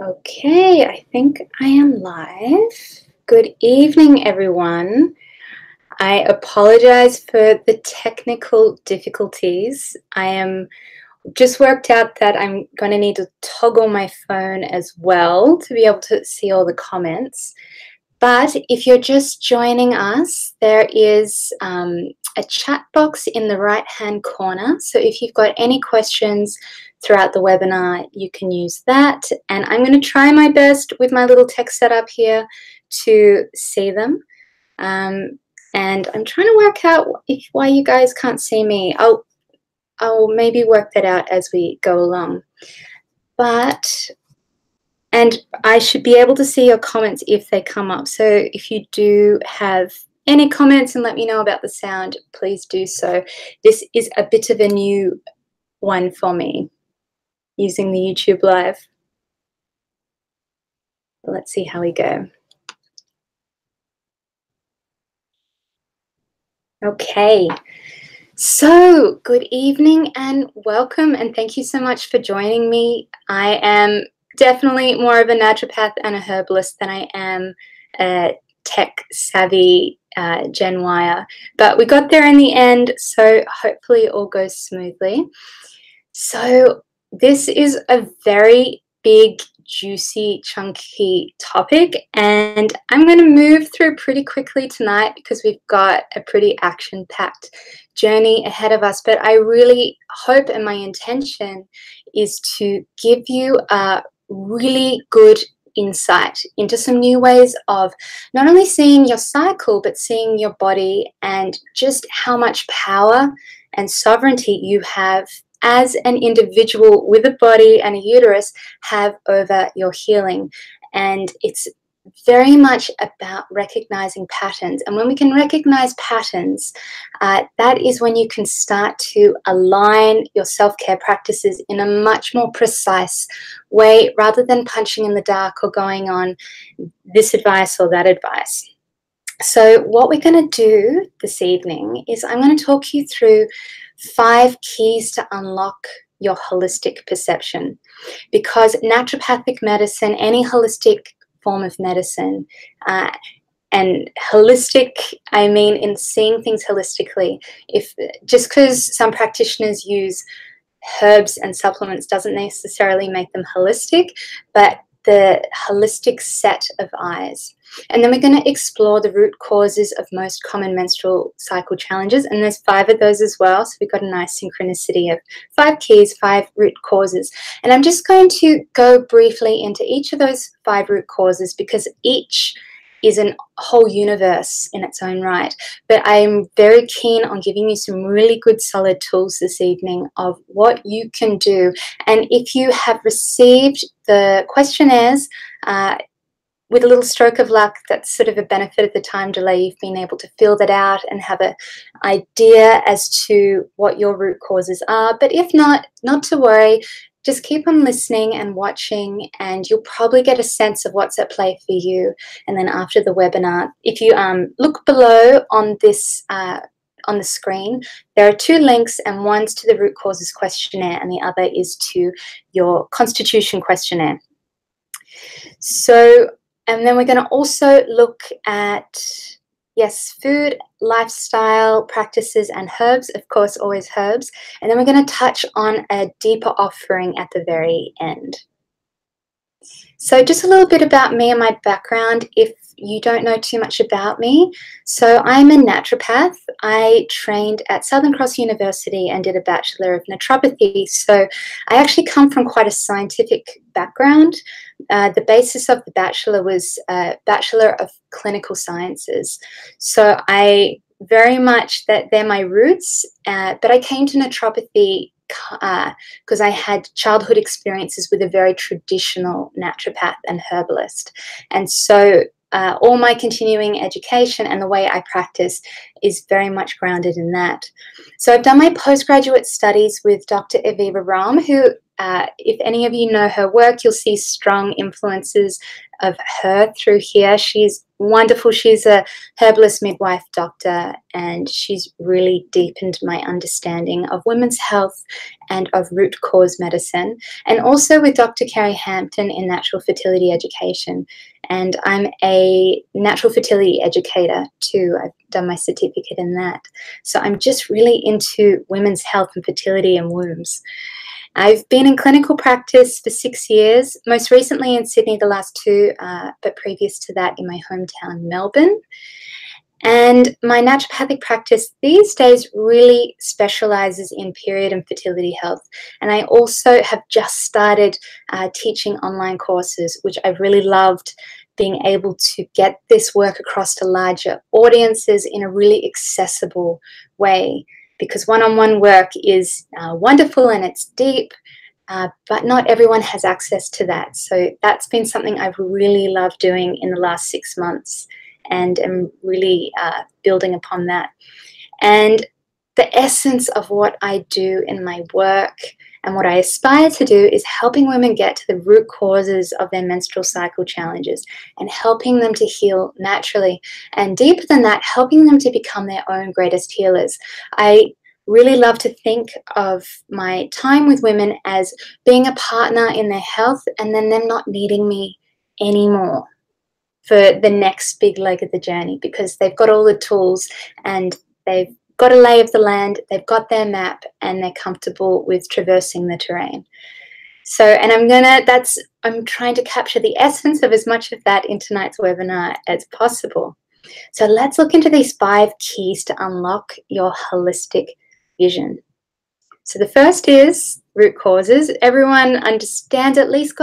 Okay, I think I am live. Good evening, everyone. I apologize for the technical difficulties. I am just worked out that I'm going to need to toggle my phone as well to be able to see all the comments. But if you're just joining us, there is a chat box in the right-hand corner. So if you've got any questions throughout the webinar, you can use that. And I'm going to try my best with my little tech setup here to see them. And I'm trying to work out why you guys can't see me. I'll maybe work that out as we go along. And I should be able to see your comments if they come up. So if you do have any comments and let me know about the sound, please do so. This is a bit of a new one for me, using the YouTube Live. Let's see how we go. Okay. So good evening and welcome, and thank you so much for joining me. I am definitely more of a naturopath and a herbalist than I am a tech-savvy Gen Yer, but we got there in the end, so hopefully it all goes smoothly. So this is a very big, juicy, chunky topic, and I'm going to move through pretty quickly tonight because we've got a pretty action-packed journey ahead of us. But I really hope, and my intention is to give you a really good insight into some new ways of not only seeing your cycle, but seeing your body and just how much power and sovereignty you have as an individual with a body and a uterus have over your healing. And it's very much about recognizing patterns. And when we can recognize patterns, that is when you can start to align your self-care practices in a much more precise way, rather than punching in the dark or going on this advice or that advice. So what we're going to do this evening is I'm going to talk you through 5 keys to unlock your holistic perception, because naturopathic medicine, any holistic form of medicine, and holistic, I mean in seeing things holistically. If just because some practitioners use herbs and supplements doesn't necessarily make them holistic, but the holistic set of eyes. And then we're going to explore the root causes of most common menstrual cycle challenges. And there's 5 of those as well. So we've got a nice synchronicity of 5 keys, 5 root causes. And I'm just going to go briefly into each of those 5 root causes, because each is a whole universe in its own right. But I'm very keen on giving you some really good solid tools this evening of what you can do. And if you have received the questionnaires, with a little stroke of luck, that's sort of a benefit of the time delay. You've been able to fill that out and have an idea as to what your root causes are. But if not, not to worry. Just keep on listening and watching, and you'll probably get a sense of what's at play for you. And then after the webinar, if you look below on this on the screen, there are 2 links, and one's to the root causes questionnaire and the other is to your constitution questionnaire. So, and then we're going to also look at, yes, food, lifestyle practices, and herbs, of course, always herbs. And then we're going to touch on a deeper offering at the very end. So just a little bit about me and my background, if you don't know too much about me. So I'm a naturopath. I trained at Southern Cross University and did a Bachelor of Naturopathy. So I actually come from quite a scientific background. The basis of the Bachelor was a Bachelor of Clinical Sciences. So I very much, they're my roots, but I came to naturopathy because I had childhood experiences with a very traditional naturopath and herbalist. And so all my continuing education and the way I practice is very much grounded in that. So I've done my postgraduate studies with Dr. Aviva Ram, who if any of you know her work, you'll see strong influences of her through here. She's wonderful. She's a herbalist midwife doctor, and she's really deepened my understanding of women's health and of root cause medicine, and also with Dr. Carrie Hampton in natural fertility education. And I'm a natural fertility educator too. I've done my certificate in that. So I'm just really into women's health and fertility and wombs. I've been in clinical practice for 6 years, most recently in Sydney the last 2, but previous to that in my hometown, Melbourne. And my naturopathic practice these days really specializes in period and fertility health. And I also have just started teaching online courses, which I've really loved, being able to get this work across to larger audiences in a really accessible way. Because one-on-one work is wonderful and it's deep, but not everyone has access to that. So that's been something I've really loved doing in the last 6 months, and am really building upon that. And the essence of what I do in my work and what I aspire to do is helping women get to the root causes of their menstrual cycle challenges and helping them to heal naturally. And deeper than that, helping them to become their own greatest healers. I really love to think of my time with women as being a partner in their health, and then them not needing me anymore for the next big leg of the journey, because they've got all the tools and they've got a lay of the land, they've got their map, and they're comfortable with traversing the terrain. So, and I'm trying to capture the essence of as much of that in tonight's webinar as possible. So let's look into these 5 keys to unlock your holistic vision. So the first is root causes. Everyone understands, at least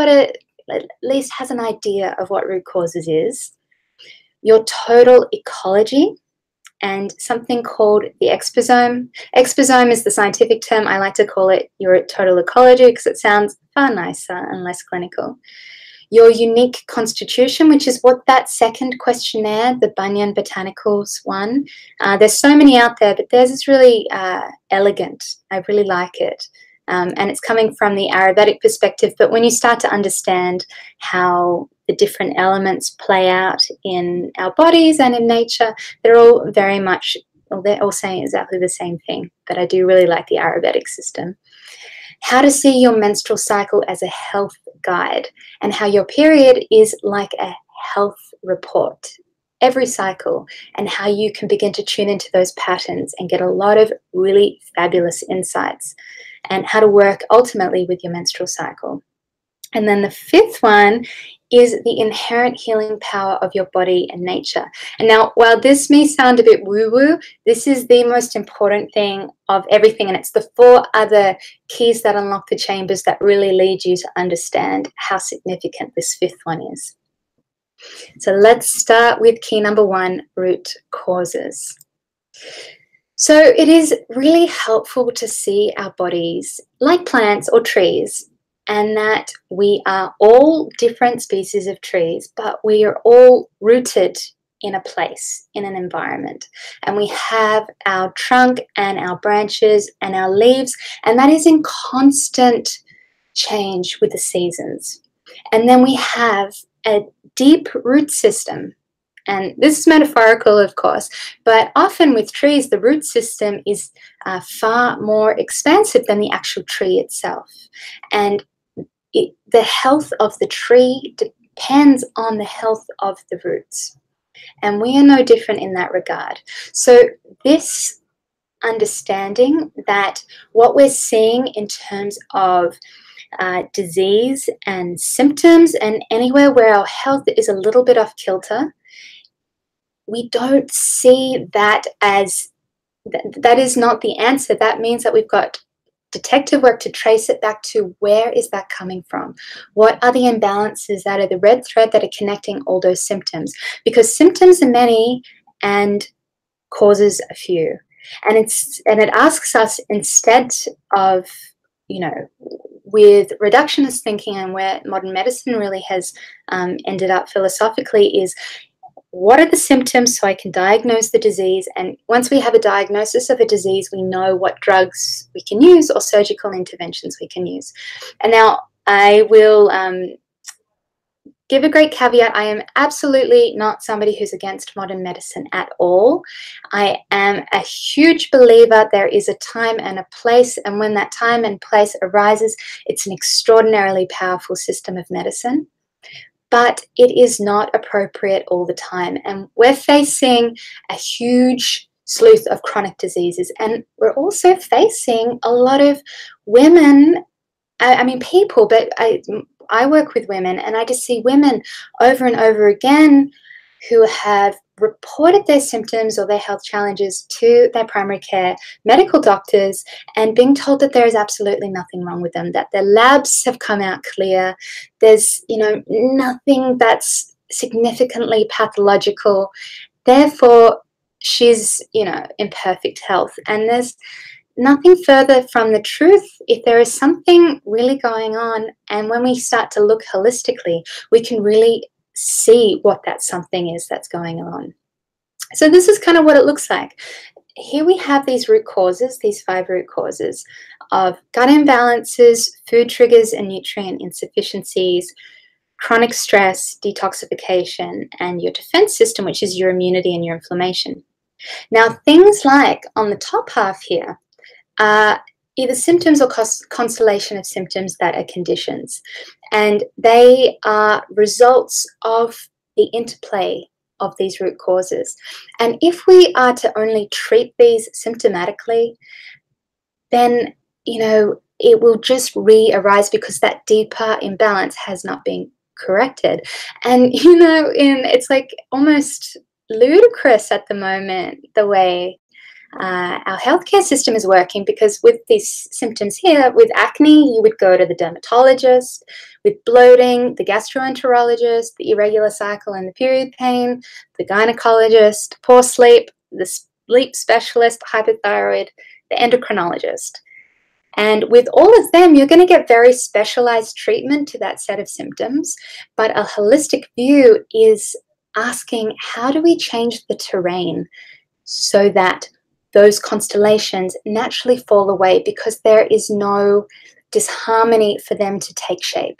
has an idea of what root causes is. Your total ecology, and something called the exposome. Exposome is the scientific term. I like to call it your total ecology because it sounds far nicer and less clinical. Your unique constitution, which is what that second questionnaire, the Bunyan Botanicals one, there's so many out there, but theirs is really elegant. I really like it. And it's coming from the Ayurvedic perspective, but when you start to understand how the different elements play out in our bodies and in nature, they're all very much, well, they're all saying exactly the same thing, but I do really like the Ayurvedic system. How to see your menstrual cycle as a health guide, and how your period is like a health report every cycle, and how you can begin to tune into those patterns and get a lot of really fabulous insights, and how to work ultimately with your menstrual cycle. And then the 5th one is the inherent healing power of your body and nature. And now, while this may sound a bit woo-woo, this is the most important thing of everything, and it's the 4 other keys that unlock the chambers that really lead you to understand how significant this 5th one is. So let's start with key number 1, root causes. So it is really helpful to see our bodies like plants or trees, and that we are all different species of trees, but we are all rooted in a place, in an environment. And we have our trunk and our branches and our leaves, and that is in constant change with the seasons. And then we have a deep root system. And this is metaphorical, of course, but often with trees, the root system is far more expansive than the actual tree itself. And the health of the tree depends on the health of the roots. And we are no different in that regard. So this understanding that what we're seeing in terms of disease and symptoms, and anywhere where our health is a little bit off kilter, we don't see that as, that is not the answer. That means that we've got detective work to trace it back to where is that coming from? What are the imbalances that are the red thread that are connecting all those symptoms? Because symptoms are many and causes a few. And it asks us, instead of, with reductionist thinking, and where modern medicine really has ended up philosophically, is what are the symptoms so I can diagnose the disease? And once we have a diagnosis of a disease, we know what drugs we can use or surgical interventions we can use. And now I will give a great caveat. I am absolutely not somebody who's against modern medicine at all. I am a huge believer there is a time and a place, and when that time and place arises, it's an extraordinarily powerful system of medicine. But it is not appropriate all the time. And we're facing a huge slew of chronic diseases. And we're also facing a lot of women, I mean people, but I work with women, and I just see women over and over again who have reported their symptoms or their health challenges to their primary care medical doctors and being told that there is absolutely nothing wrong with them, that their labs have come out clear, there's, you know, nothing that's significantly pathological, therefore she's, you know, in perfect health. And there's nothing further from the truth. If there is something really going on, and when we start to look holistically, we can really see what that something is that's going on. So this is kind of what it looks like. Here we have these root causes, these 5 root causes of gut imbalances, food triggers and nutrient insufficiencies, chronic stress, detoxification, and your defense system, which is your immunity and your inflammation. Now, things like on the top half here are either symptoms or constellation of symptoms that are conditions. And they are results of the interplay of these root causes. And if we are to only treat these symptomatically, then, you know, it will just re-arise because that deeper imbalance has not been corrected. And, you know, it's like almost ludicrous at the moment the way our healthcare system is working, because with these symptoms here, with acne, you would go to the dermatologist, with bloating, the gastroenterologist, the irregular cycle and the period pain, the gynecologist, poor sleep, the sleep specialist, hypothyroid, the endocrinologist. And with all of them, you're going to get very specialized treatment to that set of symptoms. But a holistic view is asking, how do we change the terrain so that those constellations naturally fall away, because there is no disharmony for them to take shape.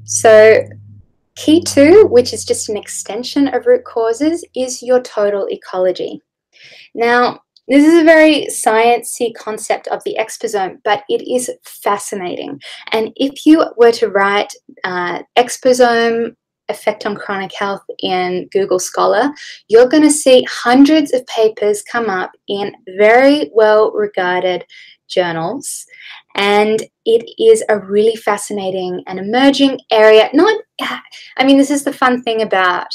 So key 2, which is just an extension of root causes, is your total ecology. Now, this is a very sciencey concept of the exposome, but it is fascinating. And if you were to write exposome effect on chronic health in Google Scholar, you're going to see hundreds of papers come up in very well regarded journals, and it is a really fascinating and emerging area. I mean, this is the fun thing about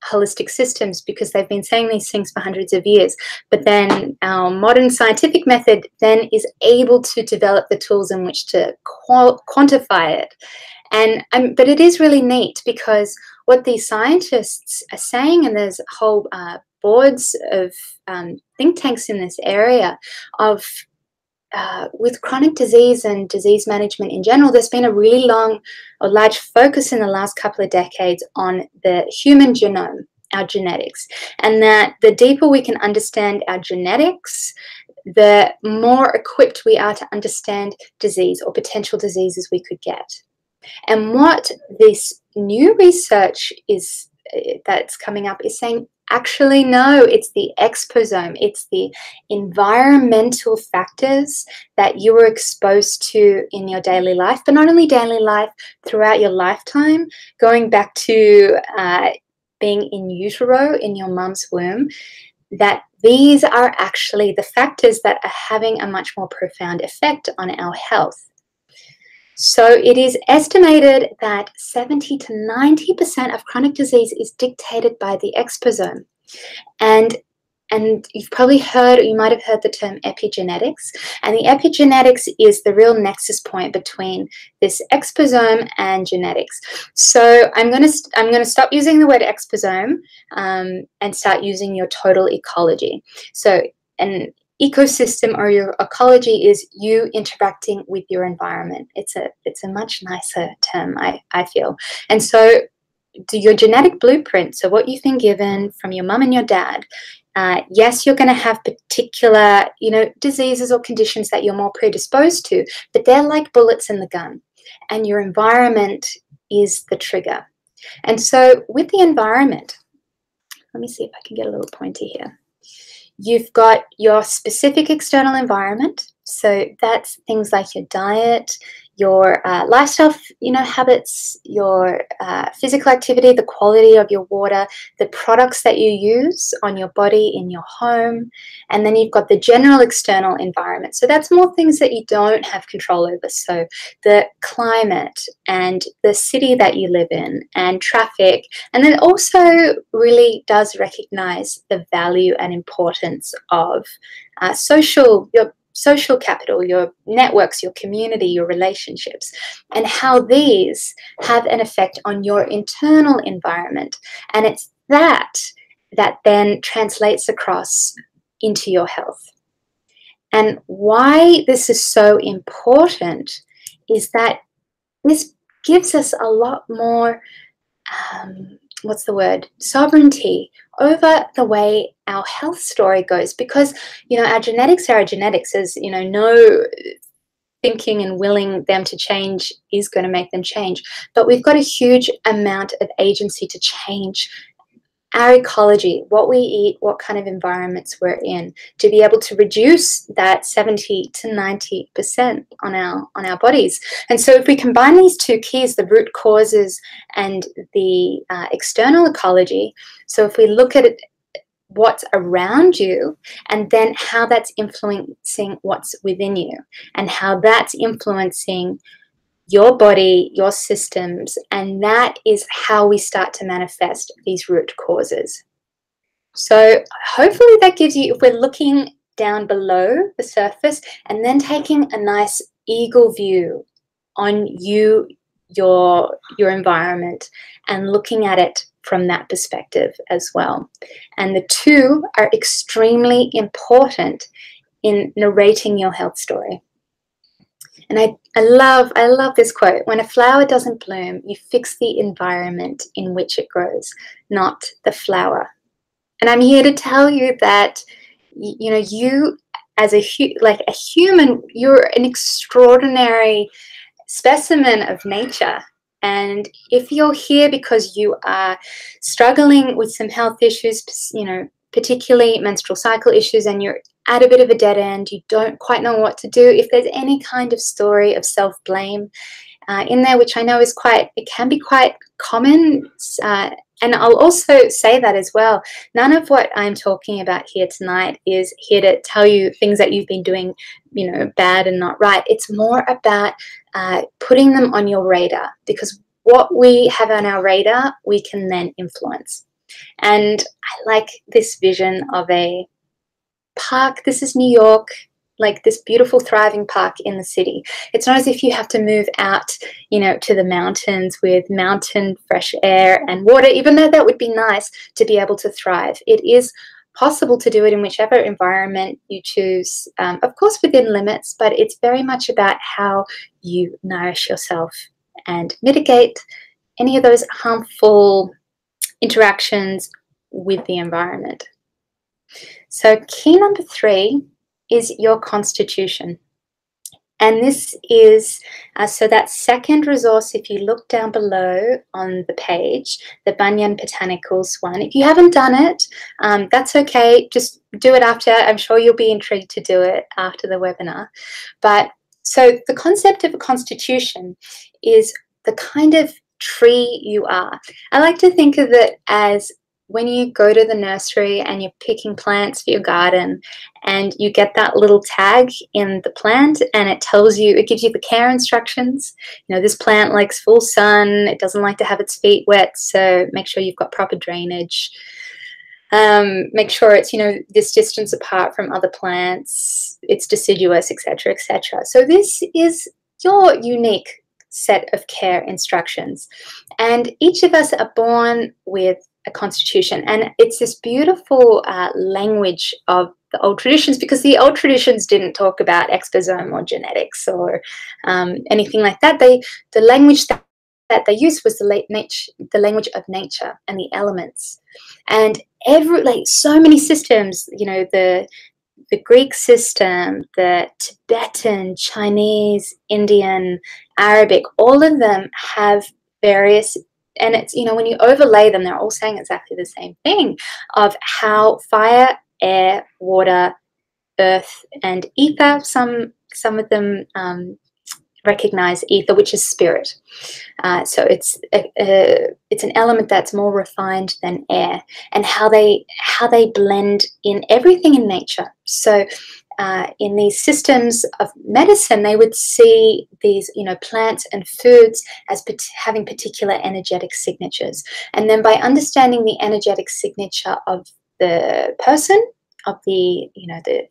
holistic systems, because they've been saying these things for hundreds of years, but then our modern scientific method then is able to develop the tools in which to quantify it. But it is really neat, because what these scientists are saying, and there's whole boards of think tanks in this area of with chronic disease and disease management in general, there's been a really long or large focus in the last couple of decades on the human genome, our genetics, and that the deeper we can understand our genetics, the more equipped we are to understand disease or potential diseases we could get. And what this new research is that's coming up is saying, actually, no, it's the exposome. It's the environmental factors that you were exposed to in your daily life, but not only daily life, throughout your lifetime, going back to being in utero in your mom's womb, that these are actually the factors that are having a much more profound effect on our health. So it is estimated that 70 to 90% of chronic disease is dictated by the exposome. And you've probably heard, or you might have heard the term epigenetics. And the epigenetics is the real nexus point between this exposome and genetics. So I'm going to stop using the word exposome and start using your total ecology. So an ecosystem or your ecology is you interacting with your environment. It's a much nicer term, I feel. And so do your genetic blueprint, so what you've been given from your mum and your dad, yes, you're going to have particular, diseases or conditions that you're more predisposed to, but they're like bullets in the gun, and your environment is the trigger. And so with the environment, let me see if I can get a little pointy here. You've got your specific external environment. So that's things like your diet, your lifestyle, habits, your physical activity, the quality of your water, the products that you use on your body in your home. And then you've got the general external environment. So that's more things that you don't have control over. So the climate and the city that you live in and traffic. And then also really does recognize the value and importance of your social capital, your networks, your community, your relationships, and how these have an effect on your internal environment. And it's that then translates across into your health. And why this is so important is that this gives us a lot more sovereignty over the way our health story goes, because our genetics are our genetics. As no thinking and willing them to change is going to make them change, but we've got a huge amount of agency to change our ecology, what we eat, what kind of environments we're in, to be able to reduce that 70 to 90% on our bodies. And so if we combine these two keys, the root causes and the external ecology, so if we look at it, what's around you, and then how that's influencing what's within you, and how that's influencing your body, your systems, and that is how we start to manifest these root causes. So hopefully that gives you, if we're looking down below the surface and then taking a nice eagle view on your environment and looking at it from that perspective as well. And the two are extremely important in narrating your health story. And I love this quote: when a flower doesn't bloom, you fix the environment in which it grows, not the flower. And I'm here to tell you that, you as a human, you're an extraordinary specimen of nature. And if you're here because you are struggling with some health issues, particularly menstrual cycle issues, and you're at a bit of a dead end, you don't quite know what to do, if there's any kind of story of self-blame in there, which I know it can be quite common, and I'll also say that as well, none of what I'm talking about here tonight is here to tell you things that you've been doing, bad and not right. It's more about putting them on your radar, because what we have on our radar, we can then influence. And I like this vision of a park. This is New York, like this beautiful thriving park in the city. It's not as if you have to move out, to the mountains with mountain fresh air and water, even though that would be nice to be able to thrive. It is possible to do it in whichever environment you choose, of course within limits, but it's very much about how you nourish yourself and mitigate any of those harmful interactions with the environment. So key number 3 is your constitution. And this is, so that second resource, if you look down below on the page, the Bunyan Botanicals one, if you haven't done it, that's okay, just do it after. I'm sure you'll be intrigued to do it after the webinar. But so the concept of a constitution is the kind of tree you are. I like to think of it as when you go to the nursery and you're picking plants for your garden, and you get that little tag in the plant and it gives you the care instructions. This plant likes full sun, it doesn't like to have its feet wet, so make sure you've got proper drainage. Make sure it's, this distance apart from other plants, it's deciduous, etc., etc. So this is your unique set of care instructions. And each of us are born with a constitution, and it's this beautiful language of the old traditions, because the old traditions didn't talk about exposome or genetics or anything like that. The language that that they used was the language of nature and the elements. And so many systems, the Greek system, the Tibetan, Chinese, Indian, Arabic, all of them have various, and it's, when you overlay them, they're all saying exactly the same thing of how fire, air, water, earth, and ether, some of them recognize ether, which is spirit. So it's an element that's more refined than air, and how they blend in everything in nature. So in these systems of medicine, they would see these, plants and foods as having particular energetic signatures. And then by understanding the energetic signature of the person, of the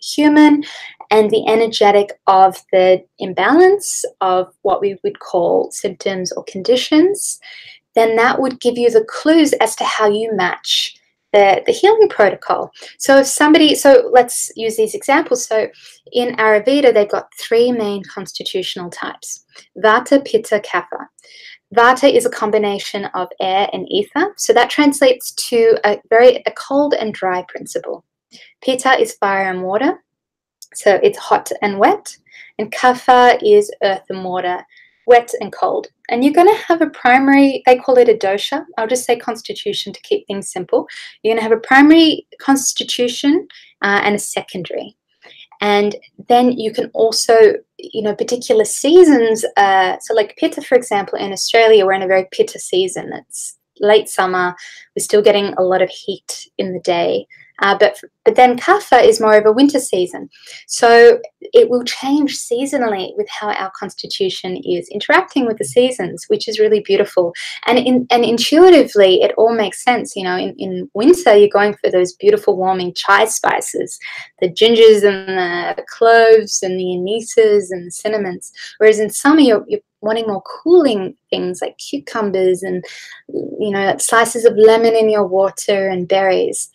human, and the energetic of the imbalance of what we would call symptoms or conditions, then that would give you the clues as to how you match the healing protocol. So let's use these examples. So in Ayurveda, they've got 3 main constitutional types: Vata, Pitta, Kapha. Vata is a combination of air and ether, so that translates to a cold and dry principle. Pitta is fire and water, so it's hot and wet. And Kapha is earth and water, wet and cold. And you're going to have a primary, they call it a dosha. I'll just say constitution to keep things simple. You're going to have a primary constitution and a secondary. And then you can also, particular seasons. So like Pitta, for example, in Australia, we're in a very Pitta season. It's late summer. We're still getting a lot of heat in the day. But then Kapha is more of a winter season. So it will change seasonally with how our constitution is interacting with the seasons, which is really beautiful. And intuitively, it all makes sense. In winter, you're going for those beautiful, warming chai spices, the gingers and the cloves and the anisas and the cinnamons. Whereas in summer, you're wanting more cooling things like cucumbers and, slices of lemon in your water and berries.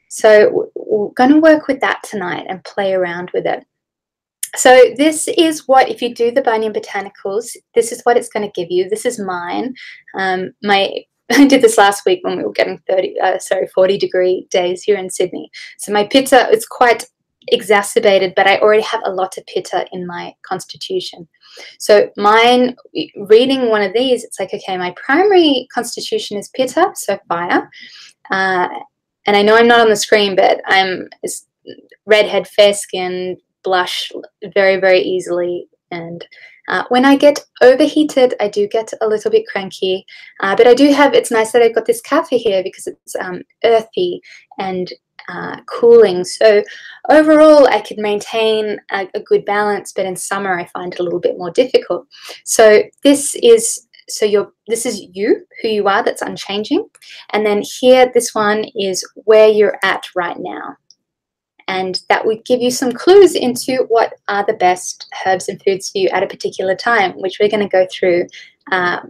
So we're going to work with that tonight and play around with it. So this is what, if you do the Banyan Botanicals, this is what it's going to give you. This is mine. I did this last week when we were getting 40-degree days here in Sydney. So my Pitta is quite exacerbated, but I already have a lot of Pitta in my constitution. So mine, reading one of these, it's like, okay, my primary constitution is Pitta, so fire. And I know I'm not on the screen, but I'm redhead, fair-skinned, blush very, very easily. And when I get overheated, I do get a little bit cranky. But I do have, it's nice that I've got this kaffir here because it's earthy and cooling. So overall, I could maintain a good balance, but in summer, I find it a little bit more difficult. So this is you, who you are, that's unchanging. And then here, this one is where you're at right now. And that would give you some clues into what are the best herbs and foods for you at a particular time, which we're going to go through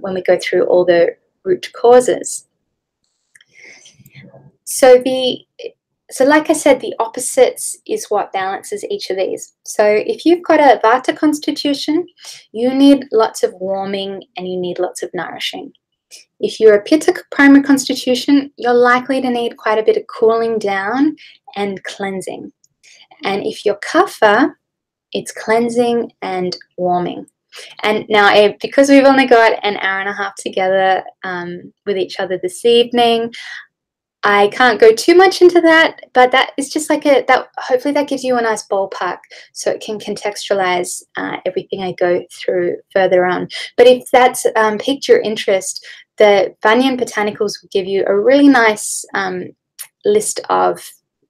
when we go through all the root causes. So like I said, the opposites is what balances each of these. So if you've got a Vata constitution, you need lots of warming and you need lots of nourishing. If you're a Pitta primary constitution, you're likely to need quite a bit of cooling down and cleansing. And if you're Kapha, it's cleansing and warming. And now, because we've only got an hour and a half together with each other this evening, I can't go too much into that, but that is just like hopefully that gives you a nice ballpark so it can contextualize everything I go through further on. But if that's piqued your interest, the Banyan Botanicals will give you a really nice list of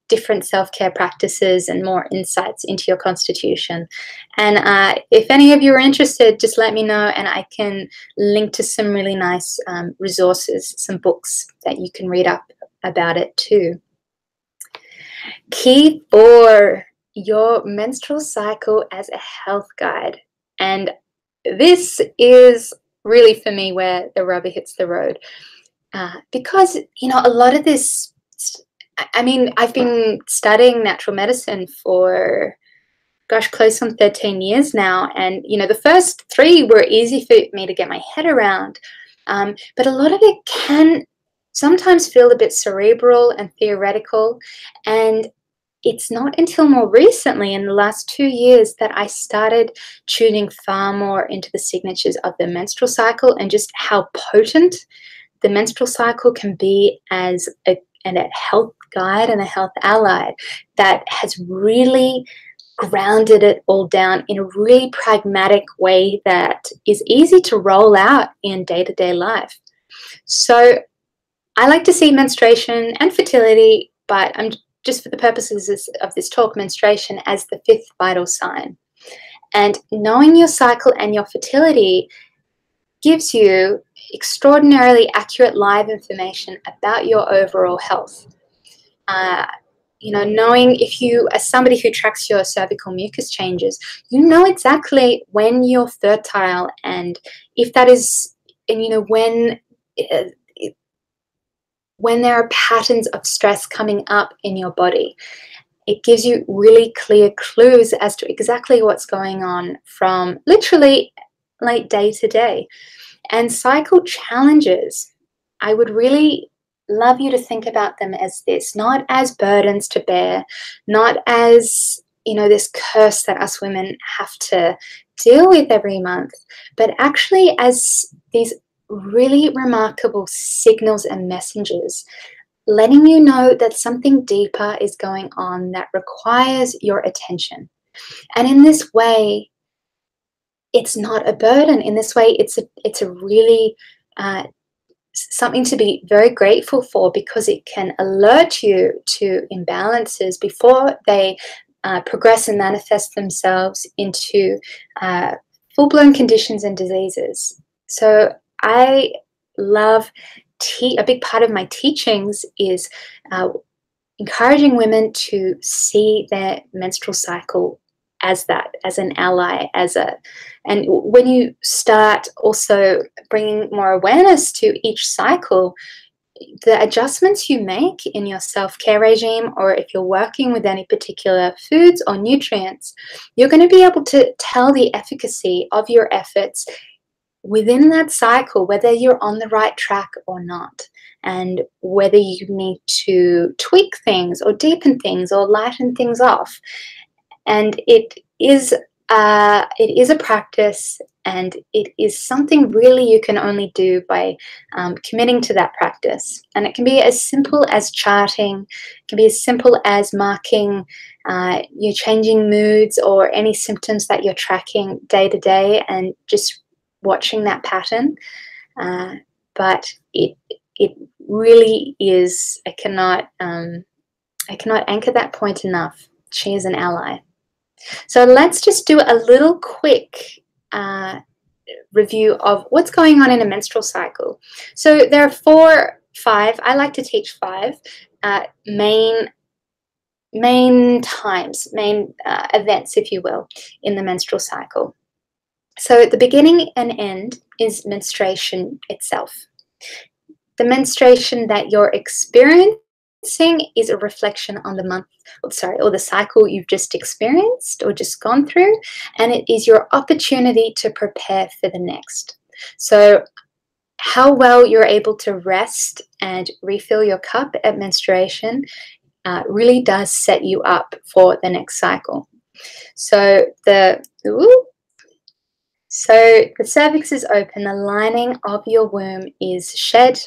different self-care practices and more insights into your constitution. And if any of you are interested, just let me know and I can link to some really nice resources, some books that you can read up about it too. Key 4, your menstrual cycle as a health guide. And this is really for me where the rubber hits the road. Because, a lot of this, I've been studying natural medicine for, gosh, close on 13 years now. And, the first 3 were easy for me to get my head around. But a lot of it can sometimes feel a bit cerebral and theoretical. And it's not until more recently, in the last 2 years, that I started tuning far more into the signatures of the menstrual cycle and just how potent the menstrual cycle can be as a health guide and a health ally that has really grounded it all down in a really pragmatic way that is easy to roll out in day-to-day life. So I like to see menstruation and fertility, but I'm just for the purposes of this talk, menstruation as the 5th vital sign. And knowing your cycle and your fertility gives you extraordinarily accurate live information about your overall health. Knowing if you, as somebody who tracks your cervical mucus changes, you know exactly when you're fertile, and if that is, and when there are patterns of stress coming up in your body. It gives you really clear clues as to exactly what's going on from literally like day to day. And cycle challenges, I would really love you to think about them as this, not as burdens to bear, not as, this curse that us women have to deal with every month, but actually as these really remarkable signals and messengers, letting you know that something deeper is going on that requires your attention. And in this way, it's not a burden. In this way, it's a really something to be very grateful for, because it can alert you to imbalances before they progress and manifest themselves into full-blown conditions and diseases. So I love a big part of my teachings is encouraging women to see their menstrual cycle as that, as an ally, and when you start also bringing more awareness to each cycle, the adjustments you make in your self-care regime, or if you're working with any particular foods or nutrients, you're going to be able to tell the efficacy of your efforts within that cycle, whether you're on the right track or not, and whether you need to tweak things or deepen things or lighten things off. And it is a practice, and it is something really you can only do by committing to that practice. And it can be as simple as charting, it can be as simple as marking your changing moods or any symptoms that you're tracking day to day, and just watching that pattern. But it really is, I cannot anchor that point enough. She is an ally. So let's just do a little quick review of what's going on in a menstrual cycle. So there are 5, I like to teach 5 main events, if you will, in the menstrual cycle. So the beginning and end is menstruation itself. The menstruation that you're experiencing is a reflection on the month, or the cycle you've just experienced or just gone through, and it is your opportunity to prepare for the next. So how well you're able to rest and refill your cup at menstruation really does set you up for the next cycle. So the cervix is open, the lining of your womb is shed.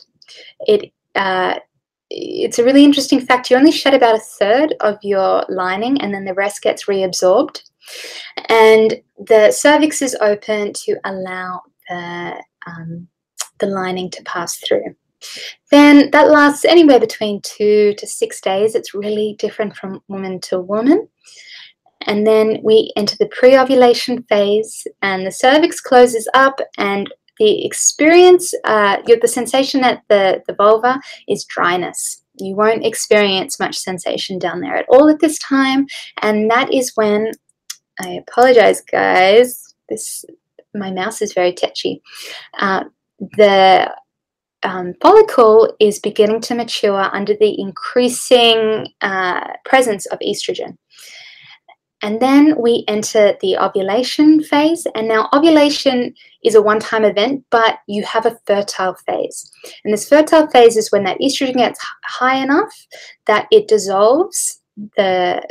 It's a really interesting fact. You only shed about 1/3 of your lining, and then the rest gets reabsorbed. And the cervix is open to allow the lining to pass through. Then that lasts anywhere between 2 to 6 days. It's really different from woman to woman. And then we enter the pre-ovulation phase, and the cervix closes up, and the experience, the sensation at the vulva is dryness. You won't experience much sensation down there at all at this time, and that is when, I apologize guys, my mouse is very tetchy. The follicle is beginning to mature under the increasing presence of estrogen. And then we enter the ovulation phase. And now ovulation is a one-time event, but you have a fertile phase. And this fertile phase is when that estrogen gets high enough that it dissolves the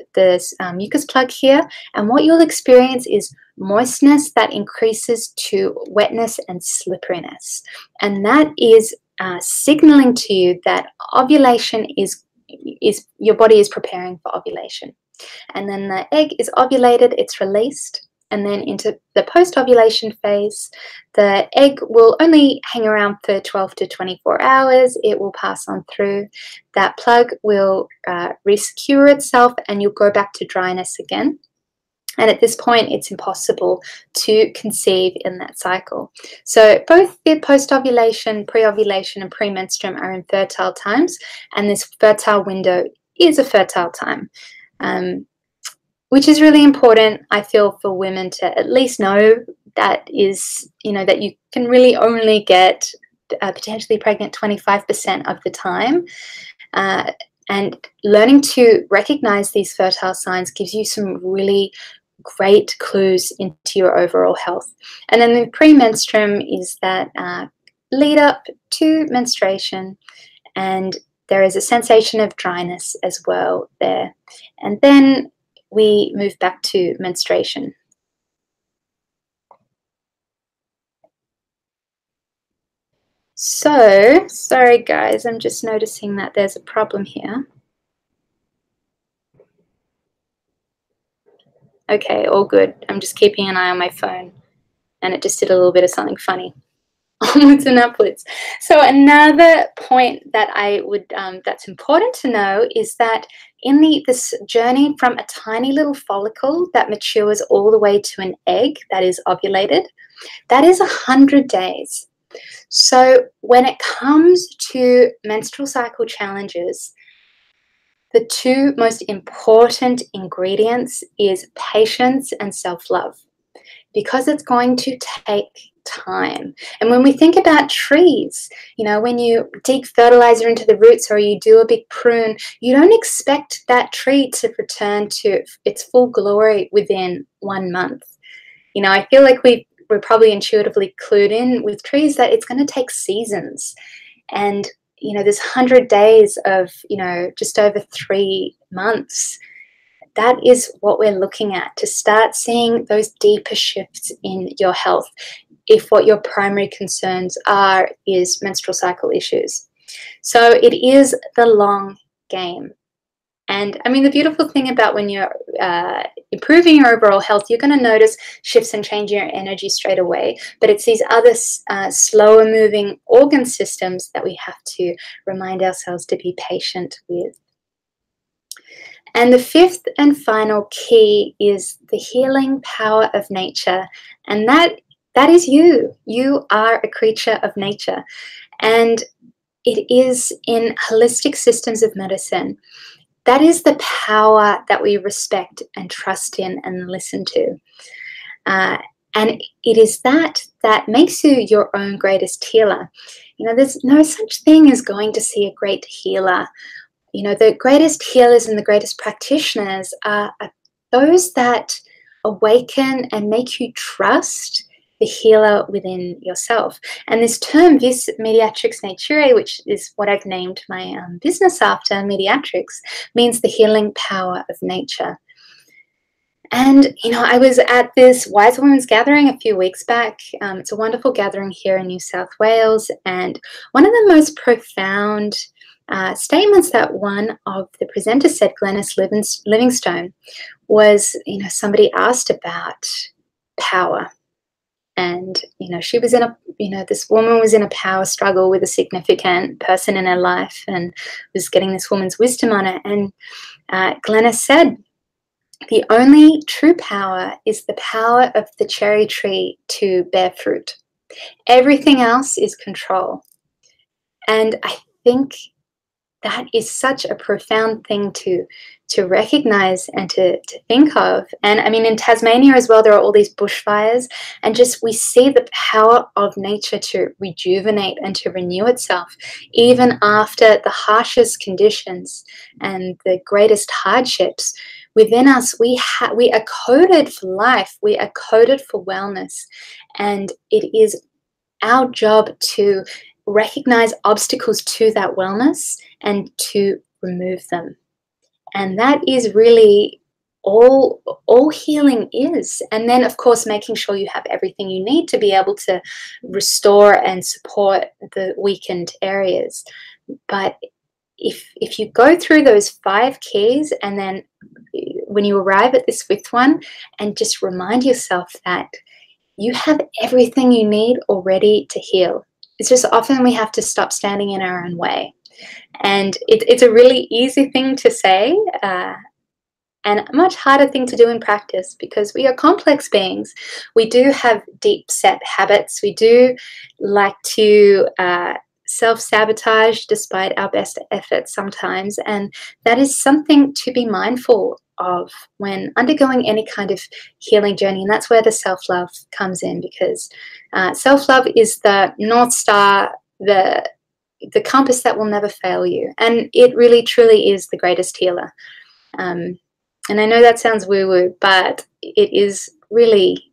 mucus plug here. And what you'll experience is moistness that increases to wetness and slipperiness. And that is signaling to you that ovulation is your body is preparing for ovulation. And then the egg is ovulated, it's released, and then into the post-ovulation phase. The egg will only hang around for 12 to 24 hours. It will pass on through. That plug will resecure itself, and you'll go back to dryness again. And at this point, it's impossible to conceive in that cycle. So both the post-ovulation, pre-ovulation, and premenstruum are in fertile times, and this fertile window is a fertile time. Which is really important, I feel, for women to at least know that is, that you can really only get potentially pregnant 25% of the time. And learning to recognize these fertile signs gives you some really great clues into your overall health. And then the premenstruum is that lead up to menstruation, and there is a sensation of dryness as well there. And then we move back to menstruation. So, sorry guys, I'm just noticing that there's a problem here. Okay, all good. I'm just keeping an eye on my phone, and it just did a little bit of something funny. Onwards and upwards. So another point that I would that's important to know is that in this journey from a tiny little follicle that matures all the way to an egg that is ovulated, that is 100 days. So when it comes to menstrual cycle challenges, the two most important ingredients is patience and self-love, because it's going to take time. And when we think about trees, when you dig fertilizer into the roots or you do a big prune, you don't expect that tree to return to its full glory within 1 month. I feel like we're probably intuitively clued in with trees that it's going to take seasons. And, there's 100 days of, just over 3 months. That is what we're looking at to start seeing those deeper shifts in your health if what your primary concerns are is menstrual cycle issues. So it is the long game. And I mean, the beautiful thing about when you're improving your overall health, you're going to notice shifts and change in your energy straight away. But it's these other slower moving organ systems that we have to remind ourselves to be patient with. And the fifth and final key is the healing power of nature. And that is you. You are a creature of nature. And it is in holistic systems of medicine. That is the power that we respect and trust in and listen to. And it is that makes you your own greatest healer. There's no such thing as going to see a great healer. The greatest healers and the greatest practitioners are those that awaken and make you trust the healer within yourself. And this term, vis mediatrix naturae, which is what I've named my business after, mediatrix, means the healing power of nature. And, I was at this Wise Women's Gathering a few weeks back. It's a wonderful gathering here in New South Wales. And one of the most profound statements that one of the presenters said, Glenys Livingstone, was, somebody asked about power. And, she was in this woman was in a power struggle with a significant person in her life and was getting this woman's wisdom on it. And Glenys said, the only true power is the power of the cherry tree to bear fruit. Everything else is control. And I think that is such a profound thing to recognize and to think of. And I mean, in Tasmania as well, there are all these bushfires, and just we see the power of nature to rejuvenate and to renew itself, even after the harshest conditions and the greatest hardships. within us, we are coded for life. We are coded for wellness. And it is our job to recognize obstacles to that wellness and to remove them. And that is really all healing is. And then, of course, making sure you have everything you need to be able to restore and support the weakened areas. But if you go through those 5 keys, and then when you arrive at this 5th one, and just remind yourself that you have everything you need already to heal. It's just often we have to stop standing in our own way. And it's a really easy thing to say, and a much harder thing to do in practice, because we are complex beings. We do have deep set habits. We do like to self-sabotage despite our best efforts sometimes. And that is something to be mindful of when undergoing any kind of healing journey. And that's where the self-love comes in, because self-love is the North Star, the compass that will never fail you. And it really, truly is the greatest healer. And I know that sounds woo-woo, but it is really,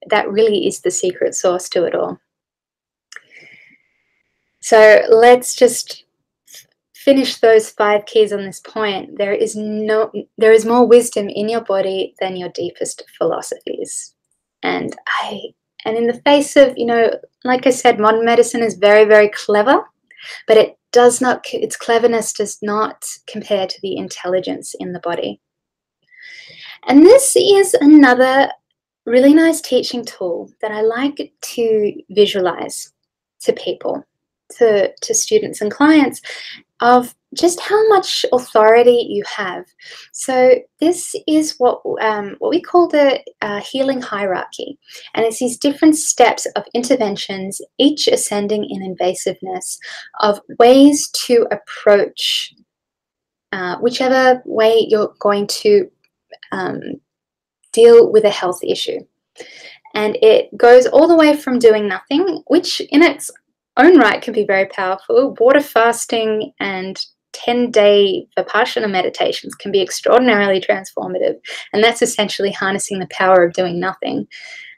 that really is the secret sauce to it all. So let's just finish those 5 keys on this point. There is more wisdom in your body than your deepest philosophies. And in the face of, like I said, modern medicine is very, very clever, but its cleverness does not compare to the intelligence in the body. And this is another really nice teaching tool that I like to visualize to people, to students and clients, of just how much authority you have. So this is what we call the healing hierarchy. And it's these different steps of interventions, each ascending in invasiveness, of ways to approach whichever way you're going to deal with a health issue. And it goes all the way from doing nothing, which in its own right can be very powerful. Water fasting and 10-day Vipassana meditations can be extraordinarily transformative. And that's essentially harnessing the power of doing nothing.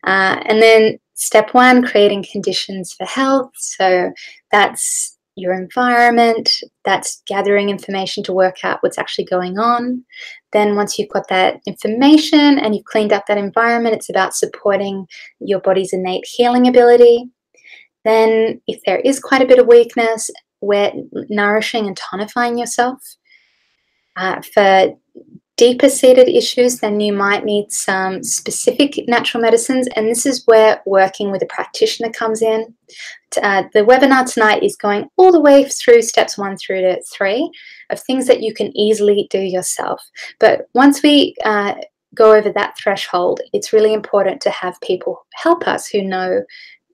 And then step 1, creating conditions for health. So that's your environment, that's gathering information to work out what's actually going on. Then once you've got that information and you've cleaned up that environment, it's about supporting your body's innate healing ability. Then if there is quite a bit of weakness, we're nourishing and tonifying yourself. For deeper seated issues, then you might need some specific natural medicines, and this is where working with a practitioner comes in. The webinar tonight is going all the way through steps 1 through to 3 of things that you can easily do yourself. But once we go over that threshold, it's really important to have people help us who know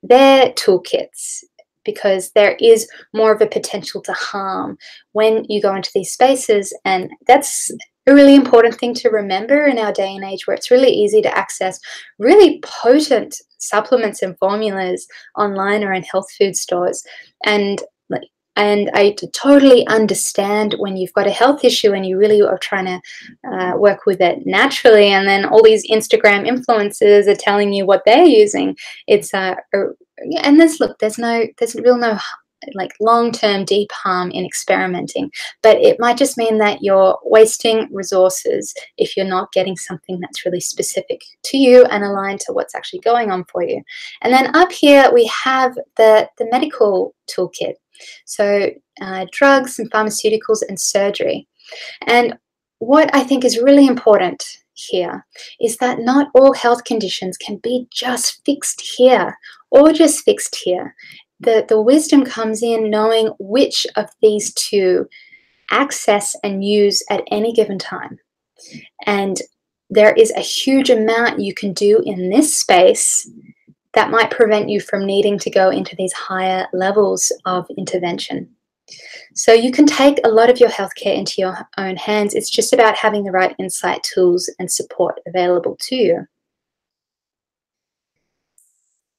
their toolkits, because there is more of a potential to harm when you go into these spaces. And that's a really important thing to remember in our day and age, where it's really easy to access really potent supplements and formulas online or in health food stores. And I totally understand when you've got a health issue and you really are trying to work with it naturally, and then all these Instagram influencers are telling you what they're using. It's and there's no like long-term deep harm in experimenting, but it might just mean that you're wasting resources if you're not getting something that's really specific to you and aligned to what's actually going on for you. And then up here we have the medical toolkit. So drugs and pharmaceuticals and surgery. And what I think is really important here is that not all health conditions can be just fixed here or just fixed here. The wisdom comes in knowing which of these two access and use at any given time. And there is a huge amount you can do in this space that might prevent you from needing to go into these higher levels of intervention. So you can take a lot of your healthcare into your own hands. It's just about having the right insight, tools, and support available to you.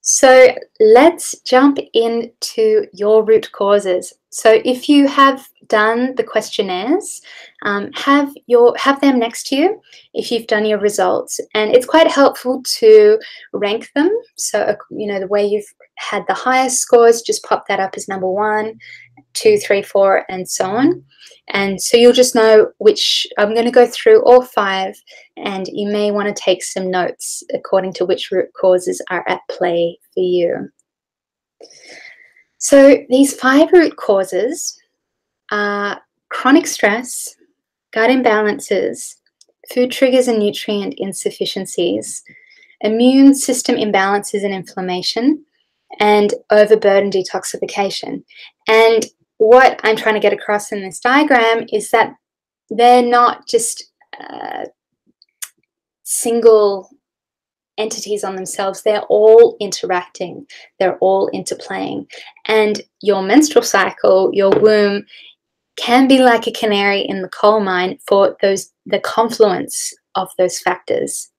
So let's jump into your root causes. So if you have done the questionnaires, have them next to you if you've done your results, and it's quite helpful to rank them. So the way you've had the highest scores, just pop that up as number 1, 2, 3, 4, and so on. And so you'll just know which. I'm going to go through all 5, and you may want to take some notes according to which root causes are at play for you. So these 5 root causes are chronic stress, gut imbalances, food triggers and nutrient insufficiencies, immune system imbalances and inflammation, and overburden detoxification. And what I'm trying to get across in this diagram is that they're not just single entities on themselves. They're all interacting. They're all interplaying. And your menstrual cycle, your womb, can be like a canary in the coal mine for the confluence of those factors.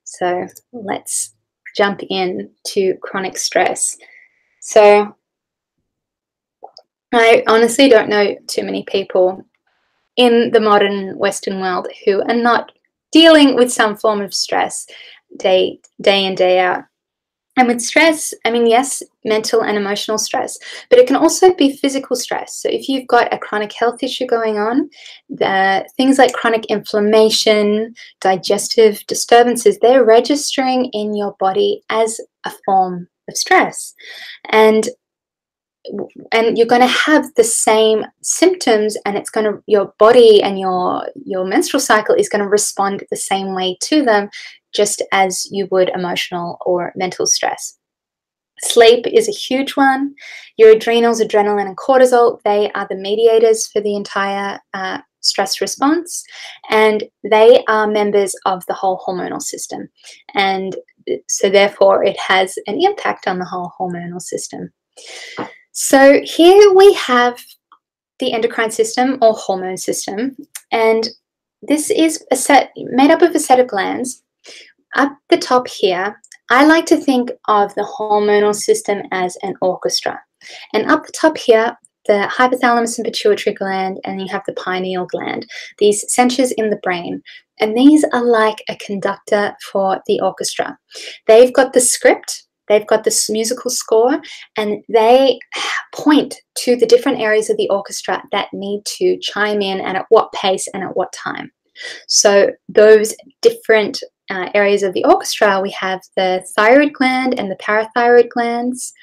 So let's jump in to chronic stress. So I honestly don't know too many people in the modern Western world who are not dealing with some form of stress day in, day out. And with stress, I mean, yes, mental and emotional stress, but it can also be physical stress. So if you've got a chronic health issue going on, things like chronic inflammation, digestive disturbances, they're registering in your body as a form of stress. And you're going to have the same symptoms, and your body and your menstrual cycle is going to respond the same way to them, just as you would emotional or mental stress. Sleep is a huge one. Your adrenals, adrenaline, and cortisol, they are the mediators for the entire stress response, and they are members of the whole hormonal system. And so therefore it has an impact on the whole hormonal system. So here we have the endocrine system or hormone system, and this is made up of a set of glands. Up the top here, I like to think of the hormonal system as an orchestra. And up the top here, the hypothalamus and pituitary gland, and you have the pineal gland, these centers in the brain. And these are like a conductor for the orchestra. They've got the script, they've got this musical score, and they point to the different areas of the orchestra that need to chime in and at what pace and at what time. So those different areas of the orchestra, we have the thyroid gland and the parathyroid glands,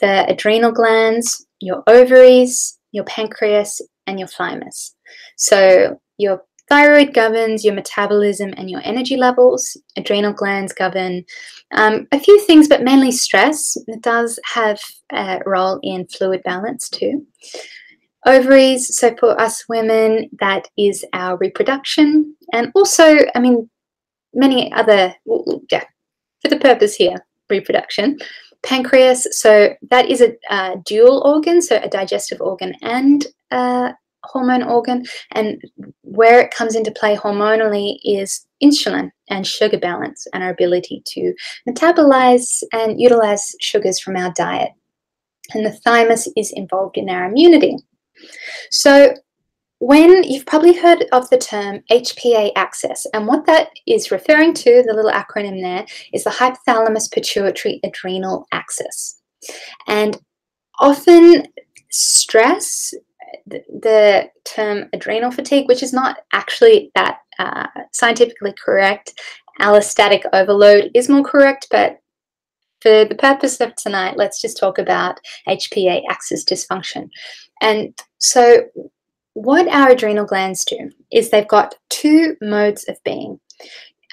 the adrenal glands, your ovaries, your pancreas, and your thymus. So your thyroid governs your metabolism and your energy levels. Adrenal glands govern a few things, but mainly stress. It does have a role in fluid balance too. Ovaries, so for us women, that is our reproduction. And also, I mean, many other, for the purpose here, reproduction. Pancreas, so that is a dual organ, so a digestive organ and a hormone organ. And where it comes into play hormonally is insulin and sugar balance and our ability to metabolize and utilize sugars from our diet. And the thymus is involved in our immunity. So when you've probably heard of the term HPA axis, and what that is referring to, the little acronym there, is the hypothalamus pituitary adrenal axis. And often stress, the term adrenal fatigue, which is not actually that scientifically correct, allostatic overload is more correct, but for the purpose of tonight, let's just talk about HPA axis dysfunction. And so what our adrenal glands do is they've got 2 modes of being,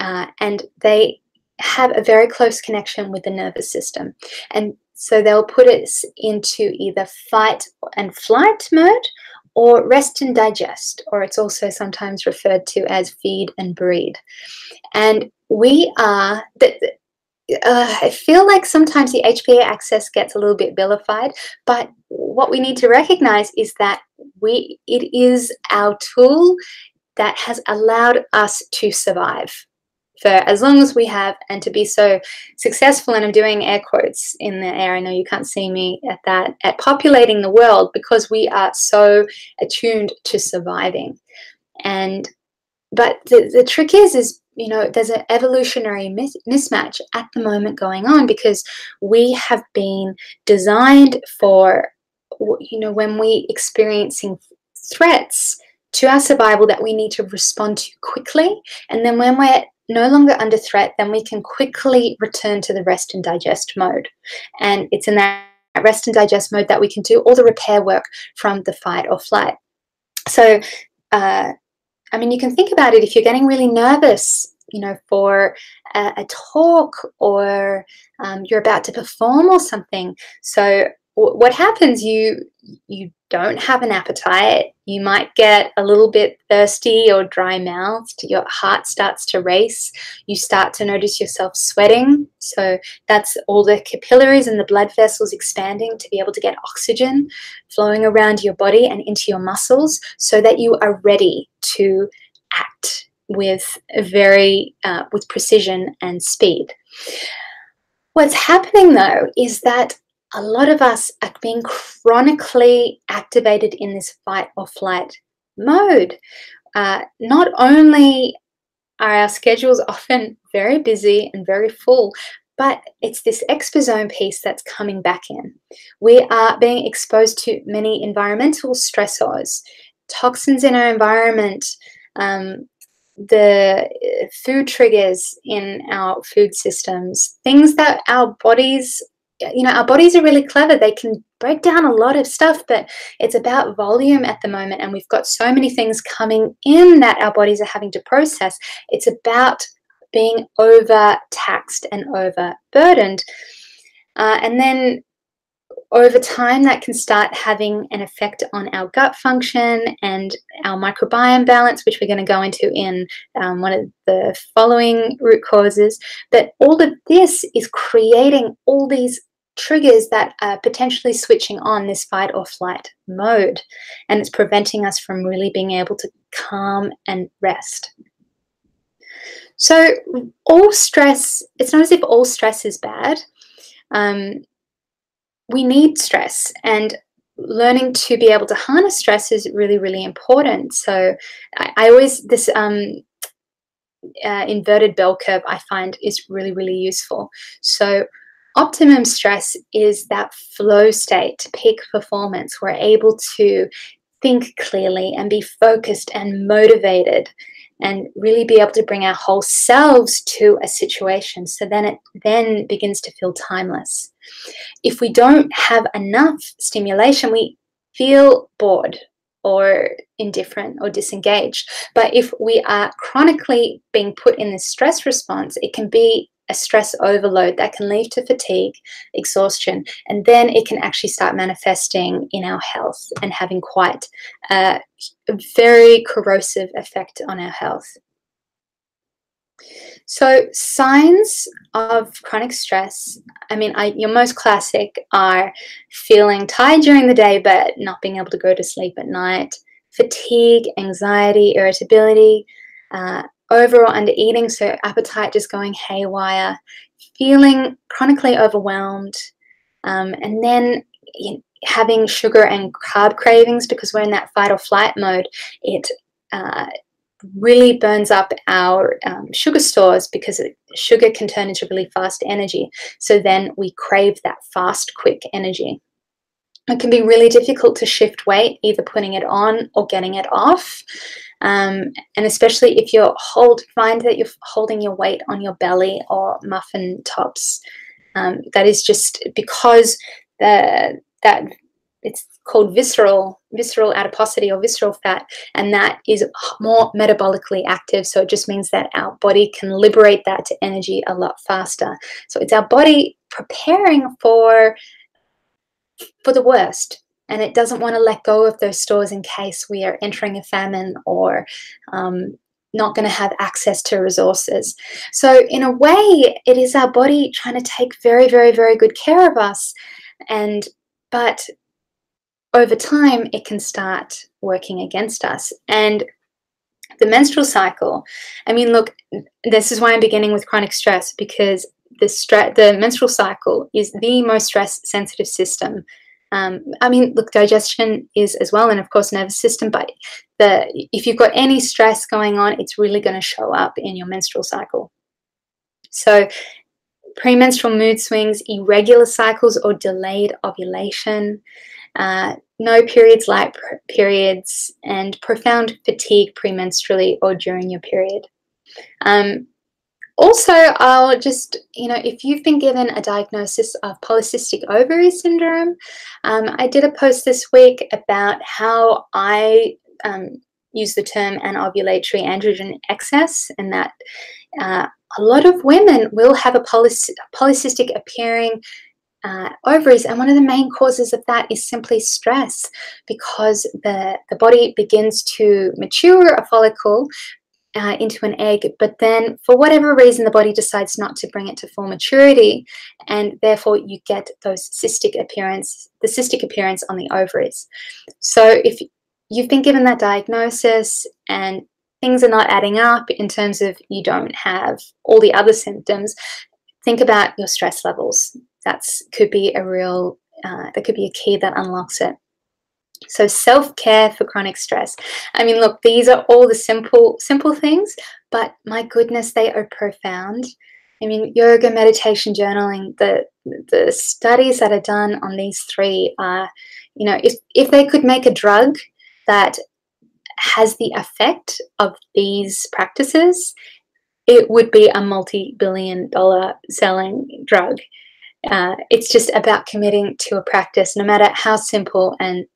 and they have a very close connection with the nervous system. And so they'll put us into either fight and flight mode or rest and digest, or it's also sometimes referred to as feed and breed. And we are, I feel like sometimes the HPA axis gets a little bit vilified, but what we need to recognize is that it is our tool that has allowed us to survive for as long as we have, and to be so successful, and I'm doing air quotes in the air, I know you can't see me at that, at populating the world, because we are so attuned to surviving. But the trick is, you know, there's an evolutionary mismatch at the moment going on, because we have been designed for, you know, when we experiencing threats to our survival, that we need to respond to quickly. And then when we're no longer under threat, then we can quickly return to the rest and digest mode. And it's in that rest and digest mode that we can do all the repair work from the fight or flight. So, I mean, you can think about it. If you're getting really nervous, you know, for a talk, or you're about to perform or something. So what happens, you don't have an appetite, you might get a little bit thirsty or dry mouthed, your heart starts to race, you start to notice yourself sweating. So that's all the capillaries and the blood vessels expanding to be able to get oxygen flowing around your body and into your muscles, so that you are ready to act with with precision and speed. What's happening though is that a lot of us are being chronically activated in this fight or flight mode. Not only are our schedules often very busy and very full, but it's this exposome piece that's coming back in. We are being exposed to many environmental stressors, toxins in our environment, the food triggers in our food systems, things that our bodies, you know, our bodies are really clever. They can break down a lot of stuff, but it's about volume at the moment. And we've got so many things coming in that our bodies are having to process. It's about being overtaxed and overburdened. And then over time, that can start having an effect on our gut function and our microbiome balance, which we're going to go into in one of the following root causes. But all of this is creating all these triggers that are potentially switching on this fight or flight mode, and it's preventing us from really being able to calm and rest. So all stress, it's not as if all stress is bad. We need stress, and learning to be able to harness stress is really, really important. So I always, this inverted bell curve I find is really, really useful. So optimum stress is that flow state, peak performance. We're able to think clearly and be focused and motivated, and really be able to bring our whole selves to a situation. So then it then begins to feel timeless. If we don't have enough stimulation, we feel bored or indifferent or disengaged. But if we are chronically being put in this stress response, it can be a stress overload that can lead to fatigue, exhaustion, and then it can actually start manifesting in our health and having quite a very corrosive effect on our health. So signs of chronic stress, I mean, your most classic are feeling tired during the day but not being able to go to sleep at night, fatigue, anxiety, irritability, over or under eating, so appetite just going haywire, feeling chronically overwhelmed, and then having sugar and carb cravings, because we're in that fight or flight mode. It really burns up our sugar stores, because sugar can turn into really fast energy. So then we crave that fast, quick energy. It can be really difficult to shift weight, either putting it on or getting it off. And especially if find that you're holding your weight on your belly or muffin tops. That is just because that it's called visceral adiposity or visceral fat, and that is more metabolically active. So it just means that our body can liberate that to energy a lot faster. So it's our body preparing for the worst, and it doesn't want to let go of those stores in case we are entering a famine or not going to have access to resources. So in a way, it is our body trying to take very, very, very good care of us, but over time, it can start working against us. And The menstrual cycle. I mean, look, this is why I'm beginning with chronic stress, because the menstrual cycle is the most stress-sensitive system. I mean, look, digestion is as well, and of course, nervous system. But if you've got any stress going on, it's really going to show up in your menstrual cycle. So, premenstrual mood swings, irregular cycles, or delayed ovulation. No periods, light periods, and profound fatigue premenstrually or during your period. Also, I'll just, if you've been given a diagnosis of polycystic ovary syndrome, I did a post this week about how I use the term anovulatory androgen excess, and that a lot of women will have a polycystic appearing ovaries, and one of the main causes of that is simply stress, because the body begins to mature a follicle into an egg, but then for whatever reason the body decides not to bring it to full maturity, and therefore you get the cystic appearance on the ovaries. So if you've been given that diagnosis and things are not adding up in terms of you don't have all the other symptoms, think about your stress levels. That could be a key that unlocks it. So self-care for chronic stress. I mean, look, these are all the simple things, but my goodness, they are profound. I mean, yoga, meditation, journaling, the studies that are done on these three are, if they could make a drug that has the effect of these practices, it would be a multi-billion-dollar selling drug. It's just about committing to a practice, no matter how simple and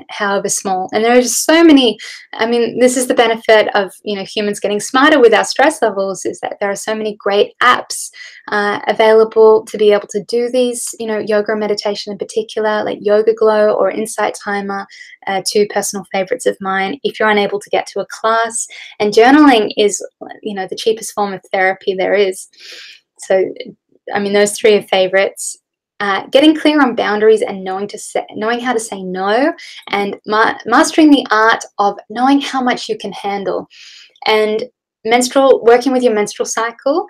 however small. And there are just so many. I mean, this is the benefit of humans getting smarter with our stress levels, is that there are so many great apps available to be able to do these, yoga and meditation in particular, like Yoga Glow or Insight Timer, two personal favorites of mine if you're unable to get to a class. And journaling is the cheapest form of therapy there is. So I mean, those three are favorites. Getting clear on boundaries and knowing how to say no, and mastering the art of knowing how much you can handle. And working with your menstrual cycle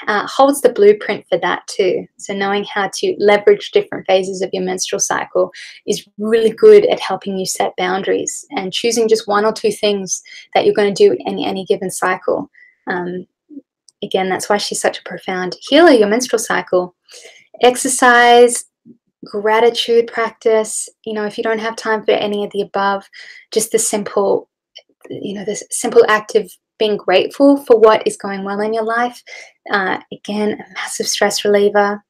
holds the blueprint for that too. So knowing how to leverage different phases of your menstrual cycle is really good at helping you set boundaries and choosing just one or two things that you're going to do in any given cycle. Again, that's why she's such a profound healer, your menstrual cycle. Exercise, gratitude practice, if you don't have time for any of the above, just the simple act of being grateful for what is going well in your life. Again, a massive stress reliever.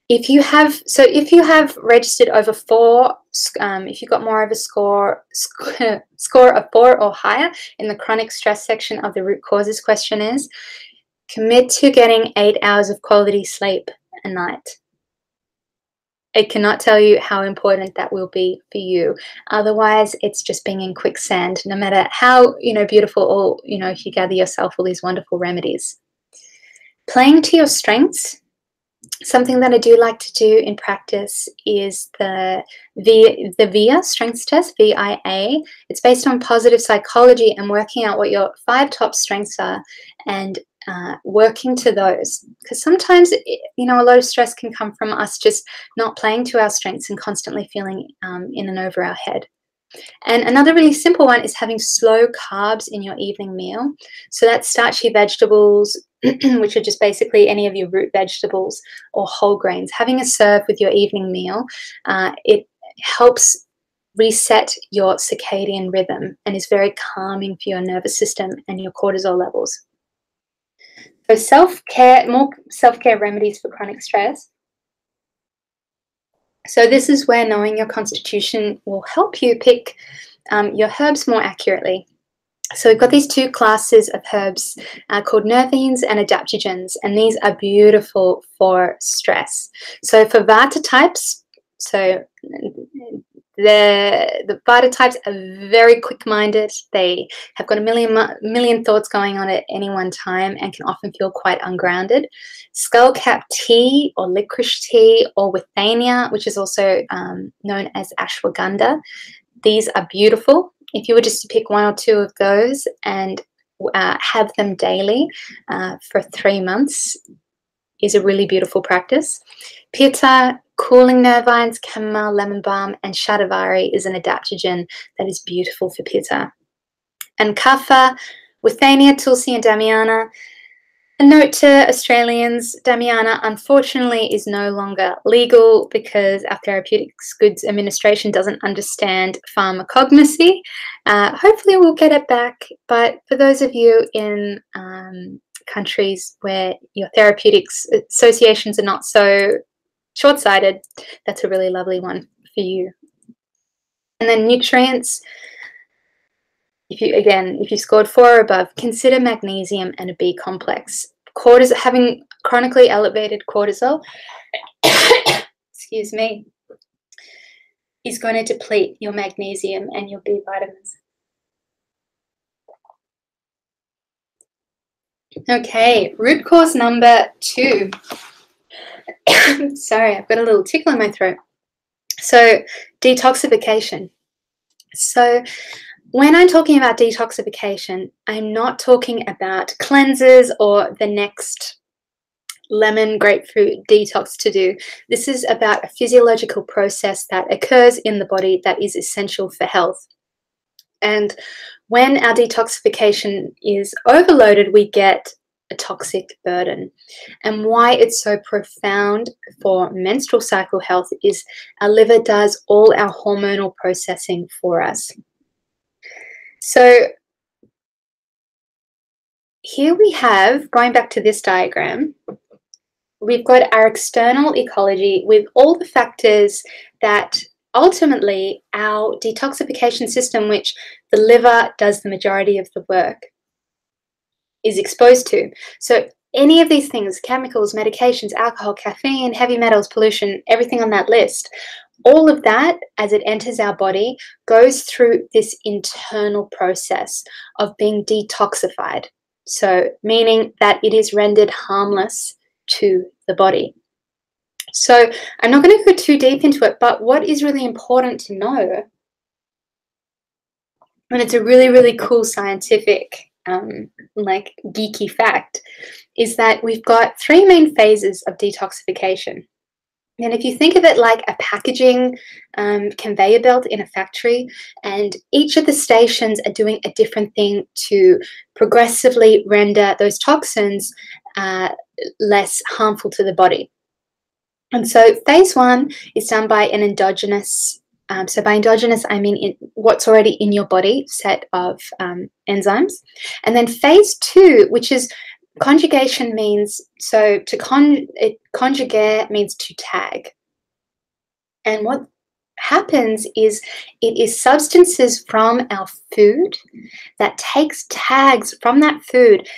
If you have registered over 4, if you got more of a score of 4 or higher in the chronic stress section of the root causes questionnaires, commit to getting 8 hours of quality sleep a night. I cannot tell you how important that will be for you. Otherwise, it's just being in quicksand, no matter how beautiful or if you gather yourself all these wonderful remedies. Playing to your strengths. Something that I do like to do in practice is the VIA strengths test, VIA. It's based on positive psychology and working out what your 5 top strengths are and working to those. Because sometimes, a lot of stress can come from us just not playing to our strengths and constantly feeling in and over our head. And another really simple one is having slow carbs in your evening meal. So that's starchy vegetables, which are just basically any of your root vegetables or whole grains. Having a serve with your evening meal, it helps reset your circadian rhythm and is very calming for your nervous system and your cortisol levels. So more self-care remedies for chronic stress. So this is where knowing your constitution will help you pick your herbs more accurately. So we've got these 2 classes of herbs called nervines and adaptogens, and these are beautiful for stress. So for Vata types, so the Vata types are very quick-minded. They have got a million thoughts going on at any one time and can often feel quite ungrounded. Skullcap tea or licorice tea or withania, which is also known as ashwagandha. These are beautiful. if you were just to pick one or two of those and have them daily for 3 months, is a really beautiful practice. Pitta, cooling nervines, chamomile, lemon balm, and shatavari is an adaptogen that is beautiful for pitta. And kapha, withania, tulsi, and damiana. A note to Australians, damiana unfortunately is no longer legal because our Therapeutics Goods Administration doesn't understand pharmacognosy. Hopefully we'll get it back, but for those of you in countries where your therapeutics associations are not so short-sighted, that's a really lovely one for you. And then nutrients, if you scored 4 or above, consider magnesium and a B complex. Having chronically elevated cortisol, excuse me, is going to deplete your magnesium and your B vitamins. Okay, root cause number 2. Sorry, I've got a little tickle in my throat. So, detoxification. So, when I'm talking about detoxification, I'm not talking about cleansers or the next lemon grapefruit detox to do. This is about a physiological process that occurs in the body that is essential for health. And when our detoxification is overloaded, we get a toxic burden. And why it's so profound for menstrual cycle health is our liver does all our hormonal processing for us. So here we have, going back to this diagram, we've got our external ecology with all the factors that ultimately our detoxification system, which the liver does the majority of the work, is exposed to. So any of these things, chemicals, medications, alcohol, caffeine, heavy metals, pollution, everything on that list, all of that, as it enters our body, goes through this internal process of being detoxified. So meaning that it is rendered harmless to the body. So I'm not going to go too deep into it, but what is really important to know, and it's a really, really cool scientific, like geeky fact, is that we've got 3 main phases of detoxification. And if you think of it like a packaging conveyor belt in a factory, and each of the stations are doing a different thing to progressively render those toxins less harmful to the body. And so phase 1 is done by an endogenous, so by endogenous I mean what's already in your body set of enzymes. And then phase 2, which is conjugation, means, so to conjugate means to tag. And what happens is it is substances from our food that takes tags from that food,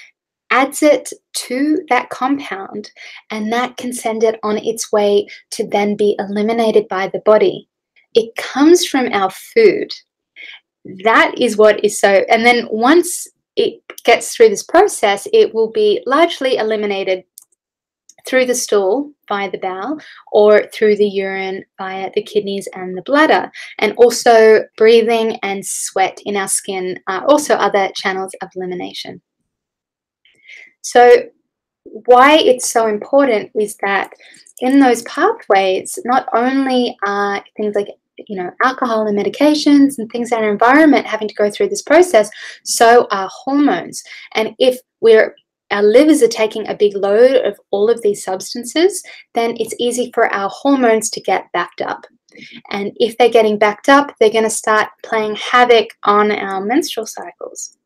adds it to that compound, and that can send it on its way to then be eliminated by the body. It comes from our food. That is what is so, and then once it gets through this process, it will be largely eliminated through the stool via the bowel, or through the urine via the kidneys and the bladder. And also breathing and sweat in our skin are also other channels of elimination. So why it's so important is that in those pathways, not only are things like alcohol and medications and things in our environment having to go through this process, so are hormones. And if our livers are taking a big load of all of these substances, then it's easy for our hormones to get backed up. And if they're getting backed up, they're going to start playing havoc on our menstrual cycles.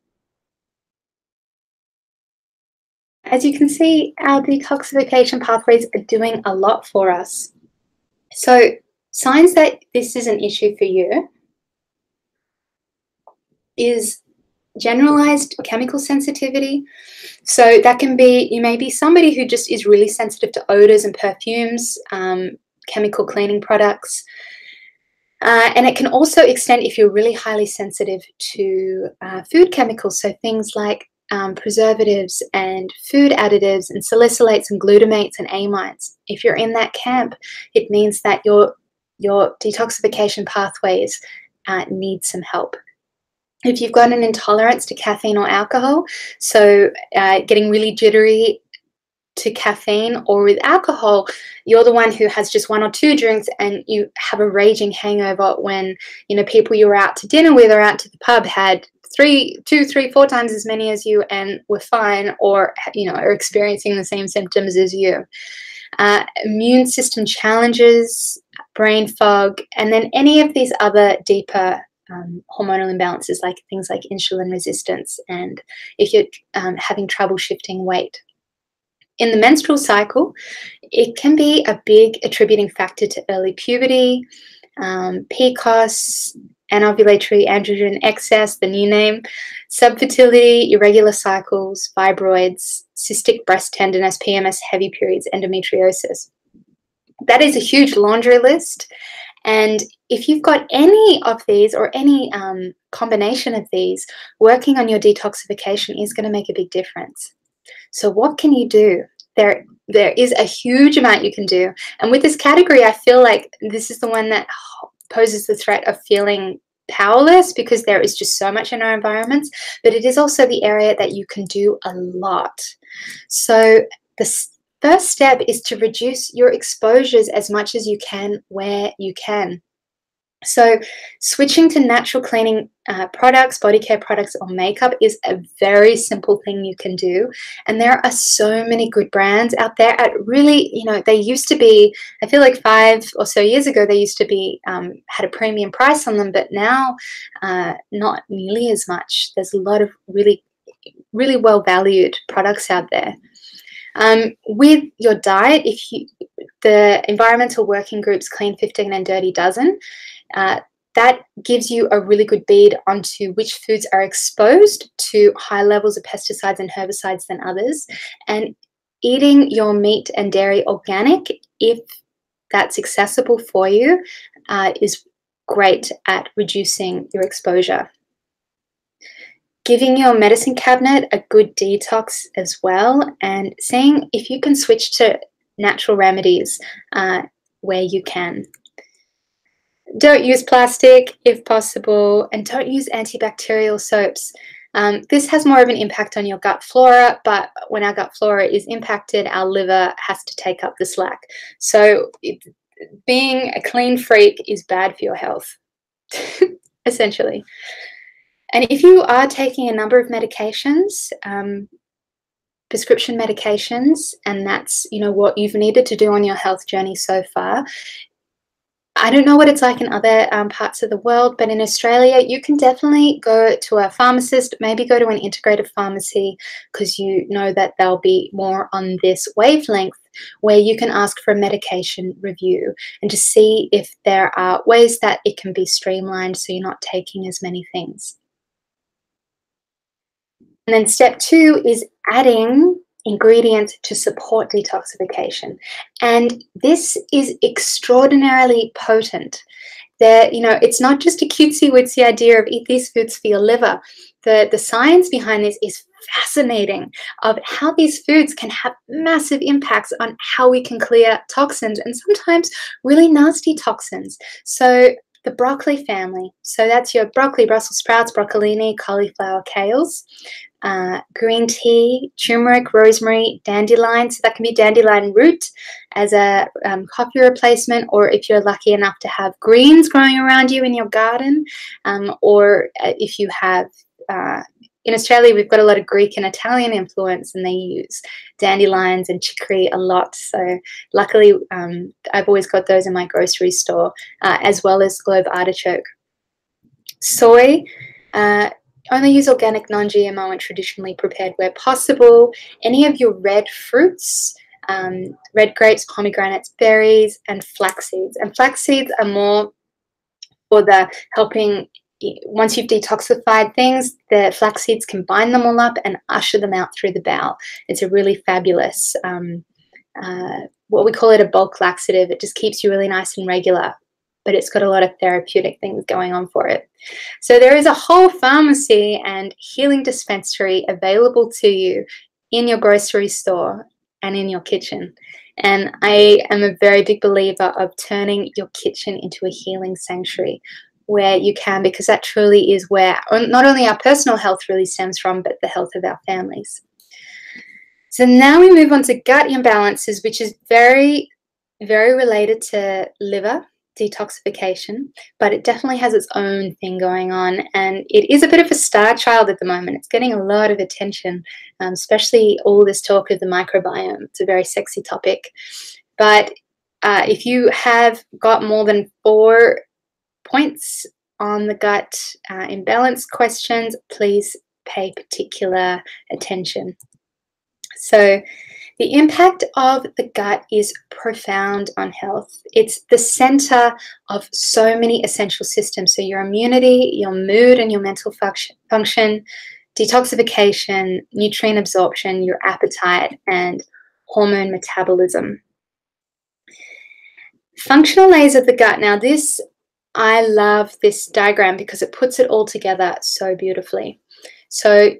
As you can see, our detoxification pathways are doing a lot for us. So signs that this is an issue for you is generalized chemical sensitivity. So that can be, you may be somebody who just is really sensitive to odors and perfumes, chemical cleaning products. And it can also extend if you're really highly sensitive to food chemicals. So things like preservatives and food additives and salicylates and glutamates and amides. If you're in that camp, it means that your detoxification pathways need some help. If you've got an intolerance to caffeine or alcohol, so getting really jittery to caffeine, or with alcohol, you're the one who has just one or two drinks and you have a raging hangover when, people you were out to dinner with or out to the pub had two, three, four times as many as you and were fine, or, are experiencing the same symptoms as you. Immune system challenges, brain fog, and then any of these other deeper hormonal imbalances, like things like insulin resistance, and if you're having trouble shifting weight. In the menstrual cycle, it can be a big attributing factor to early puberty, PCOS, anovulatory androgen excess, the new name, subfertility, irregular cycles, fibroids, cystic breast tenderness, PMS, heavy periods, endometriosis. That is a huge laundry list. And if you've got any of these, or any combination of these, working on your detoxification is going to make a big difference. So what can you do? There is a huge amount you can do. And with this category, I feel like this is the one that poses the threat of feeling powerless, because there is just so much in our environments, but it is also the area that you can do a lot. So the first step is to reduce your exposures as much as you can where you can. So switching to natural cleaning products, body care products, or makeup is a very simple thing you can do. And there are so many good brands out there at really, they used to be, I feel like 5 or so years ago, they used to be, had a premium price on them, but now not nearly as much. There's a lot of really, really well valued products out there. With your diet, the environmental working groups Clean 15 and Dirty Dozen, that gives you a really good bead onto which foods are exposed to high levels of pesticides and herbicides than others. And eating your meat and dairy organic, if that's accessible for you, is great at reducing your exposure. Giving your medicine cabinet a good detox as well, and seeing if you can switch to natural remedies where you can. Don't use plastic if possible, and don't use antibacterial soaps. This has more of an impact on your gut flora, but when our gut flora is impacted, our liver has to take up the slack. So being a clean freak is bad for your health, essentially. And if you are taking a number of medications, prescription medications, and that's what you've needed to do on your health journey so far, I don't know what it's like in other parts of the world, but in Australia, you can definitely go to a pharmacist, maybe go to an integrated pharmacy, because you know that they'll be more on this wavelength, where you can ask for a medication review and just see if there are ways that it can be streamlined so you're not taking as many things. And then step 2 is adding ingredients to support detoxification. And this is extraordinarily potent. It's not just a cutesy-wootsy idea of eat these foods for your liver. The science behind this is fascinating, of how these foods can have massive impacts on how we can clear toxins, and sometimes really nasty toxins. So the broccoli family, so that's your broccoli, Brussels sprouts, broccolini, cauliflower, kales. Green tea, turmeric, rosemary, dandelion. So that can be dandelion root as a coffee replacement, or if you're lucky enough to have greens growing around you in your garden, or if you have, in Australia, we've got a lot of Greek and Italian influence, and they use dandelions and chicory a lot. So luckily, I've always got those in my grocery store, as well as globe artichoke. Soy. Only use organic, non-GMO, and traditionally prepared where possible. Any of your red fruits, red grapes, pomegranates, berries, and flax seeds. And flax seeds are more for the helping, once you've detoxified things, the flax seeds can bind them all up and usher them out through the bowel. It's a really fabulous, what we call it, a bulk laxative. It just keeps you really nice and regular, but it's got a lot of therapeutic things going on for it. So there is a whole pharmacy and healing dispensary available to you in your grocery store and in your kitchen. And I am a very big believer of turning your kitchen into a healing sanctuary. where you can, because that truly is where not only our personal health really stems from, but the health of our families. So now we move on to gut imbalances, which is very, very related to liver detoxification, but it definitely has its own thing going on, and it is a bit of a star child at the moment. It's getting a lot of attention, especially all this talk of the microbiome. It's a very sexy topic, but if you have got more than 4 points on the gut imbalance questions, please pay particular attention. So the impact of the gut is profound on health. It's the center of so many essential systems. So your immunity, your mood, and your mental function, detoxification, nutrient absorption, your appetite, and hormone metabolism. Functional layers of the gut. Now this, I love this diagram because it puts it all together so beautifully. So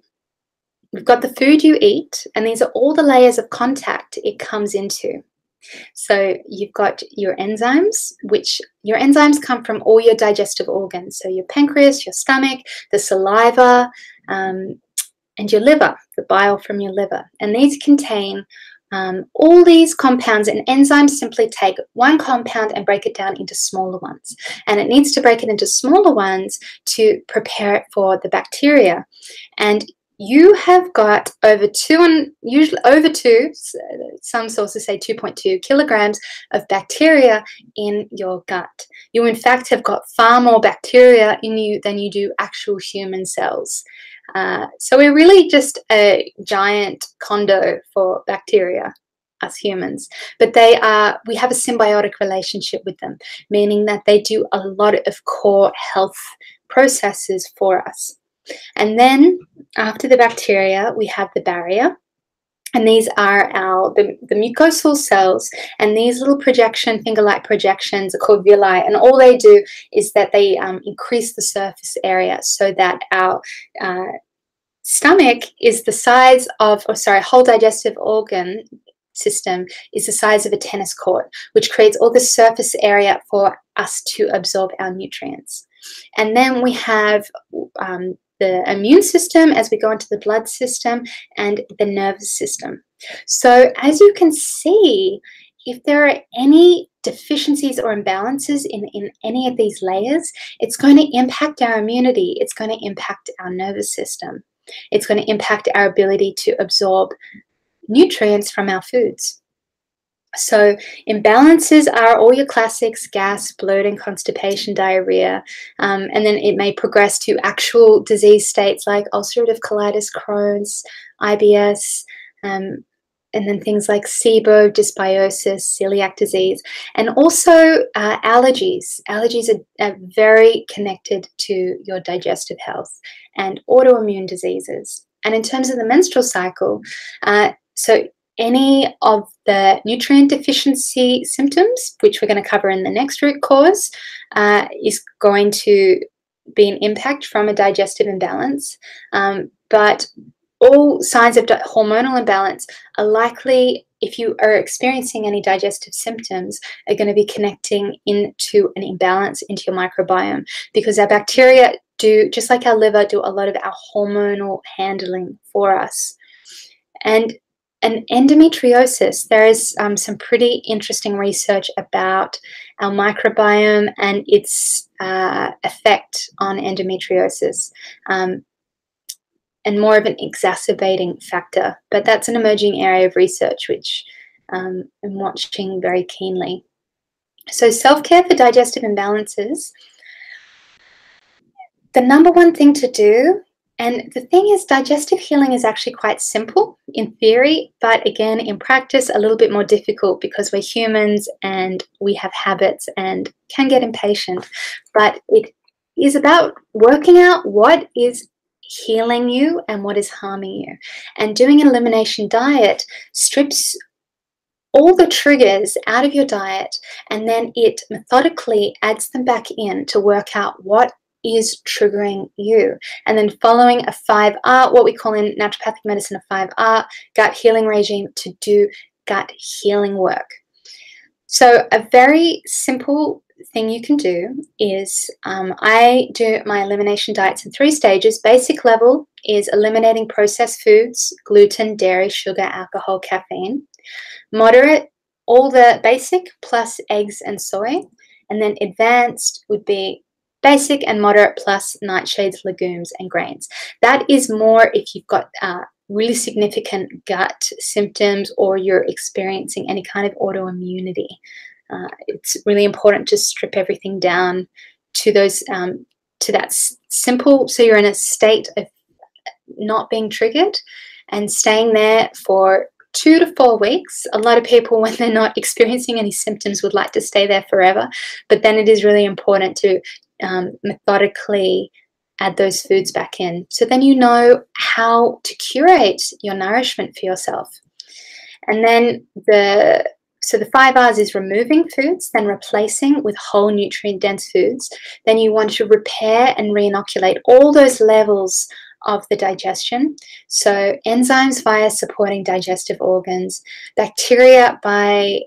we've got the food you eat, and these are all the layers of contact it comes into. So you've got your enzymes, which your enzymes come from all your digestive organs. So your pancreas, your stomach, the saliva, and your liver, the bile from your liver. And these contain all these compounds, and enzymes simply take one compound and break it down into smaller ones. And it needs to break it into smaller ones to prepare it for the bacteria. And you have got over 2, some sources say 2.2 kilograms of bacteria in your gut. You, in fact, have got far more bacteria in you than you do actual human cells. So we're really just a giant condo for bacteria, us humans. But we have a symbiotic relationship with them, meaning that they do a lot of core health processes for us. And then after the bacteria, we have the barrier. And these are the mucosal cells, and these little finger-like projections are called villi, and all they do is that they increase the surface area so that our stomach is the size of, whole digestive organ system is the size of a tennis court, which creates all this surface area for us to absorb our nutrients. And then we have the immune system as we go into the blood system and the nervous system. So as you can see, if there are any deficiencies or imbalances in any of these layers, it's going to impact our immunity. It's going to impact our nervous system. It's going to impact our ability to absorb nutrients from our foods. So imbalances are all your classics: gas, bloating, constipation, diarrhea, and then it may progress to actual disease states like ulcerative colitis, Crohn's, IBS, and then things like SIBO, dysbiosis, celiac disease, and also allergies. Allergies are very connected to your digestive health and autoimmune diseases. And in terms of the menstrual cycle, so any of the nutrient deficiency symptoms, which we're going to cover in the next root cause, is going to be an impact from a digestive imbalance. But all signs of hormonal imbalance are likely, if you are experiencing any digestive symptoms, are going to be connecting into an imbalance into your microbiome, because our bacteria do, just like our liver, do a lot of our hormonal handling for us. And endometriosis, there is some pretty interesting research about our microbiome and its effect on endometriosis, and more of an exacerbating factor. But that's an emerging area of research which I'm watching very keenly. So self-care for digestive imbalances, the number one thing to do, and the thing is, digestive healing is actually quite simple in theory, but again, in practice, a little bit more difficult because we're humans and we have habits and can get impatient. But it is about working out what is healing you and what is harming you. And doing an elimination diet strips all the triggers out of your diet, and then it methodically adds them back in to work out what is triggering you. And then following a 5R, what we call in naturopathic medicine a 5R gut healing regime, to do gut healing work. So a very simple thing you can do is I do my elimination diets in 3 stages. Basic level is eliminating processed foods, gluten, dairy, sugar, alcohol, caffeine. Moderate, all the basic plus eggs and soy. And then advanced would be basic and moderate plus nightshades, legumes, and grains. That is more if you've got really significant gut symptoms or you're experiencing any kind of autoimmunity. It's really important to strip everything down to those to that simple, so you're in a state of not being triggered and staying there for 2 to 4 weeks. A lot of people, when they're not experiencing any symptoms, would like to stay there forever, but then it is really important to methodically add those foods back in, so then you know how to curate your nourishment for yourself. And then the 5 R's is removing foods, then replacing with whole nutrient-dense foods. Then you want to repair and re-inoculate all those levels of the digestion. So enzymes via supporting digestive organs, bacteria by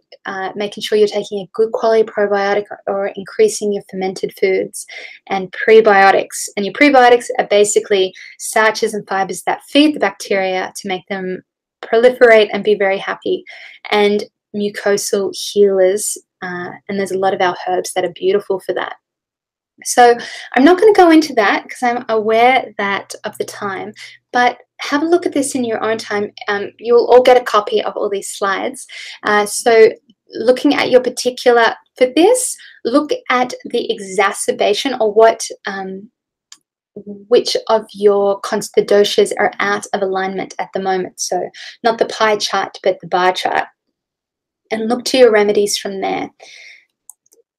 making sure you're taking a good quality probiotic or increasing your fermented foods, and prebiotics. And your prebiotics are basically starches and fibers that feed the bacteria to make them proliferate and be very happy, and mucosal healers, and there's a lot of our herbs that are beautiful for that. So I'm not going to go into that because I'm aware that of the time, but have a look at this in your own time. You'll all get a copy of all these slides. So looking at your particular, for this, look at the exacerbation or which of the doshas are out of alignment at the moment. So not the pie chart, but the bar chart. And look to your remedies from there.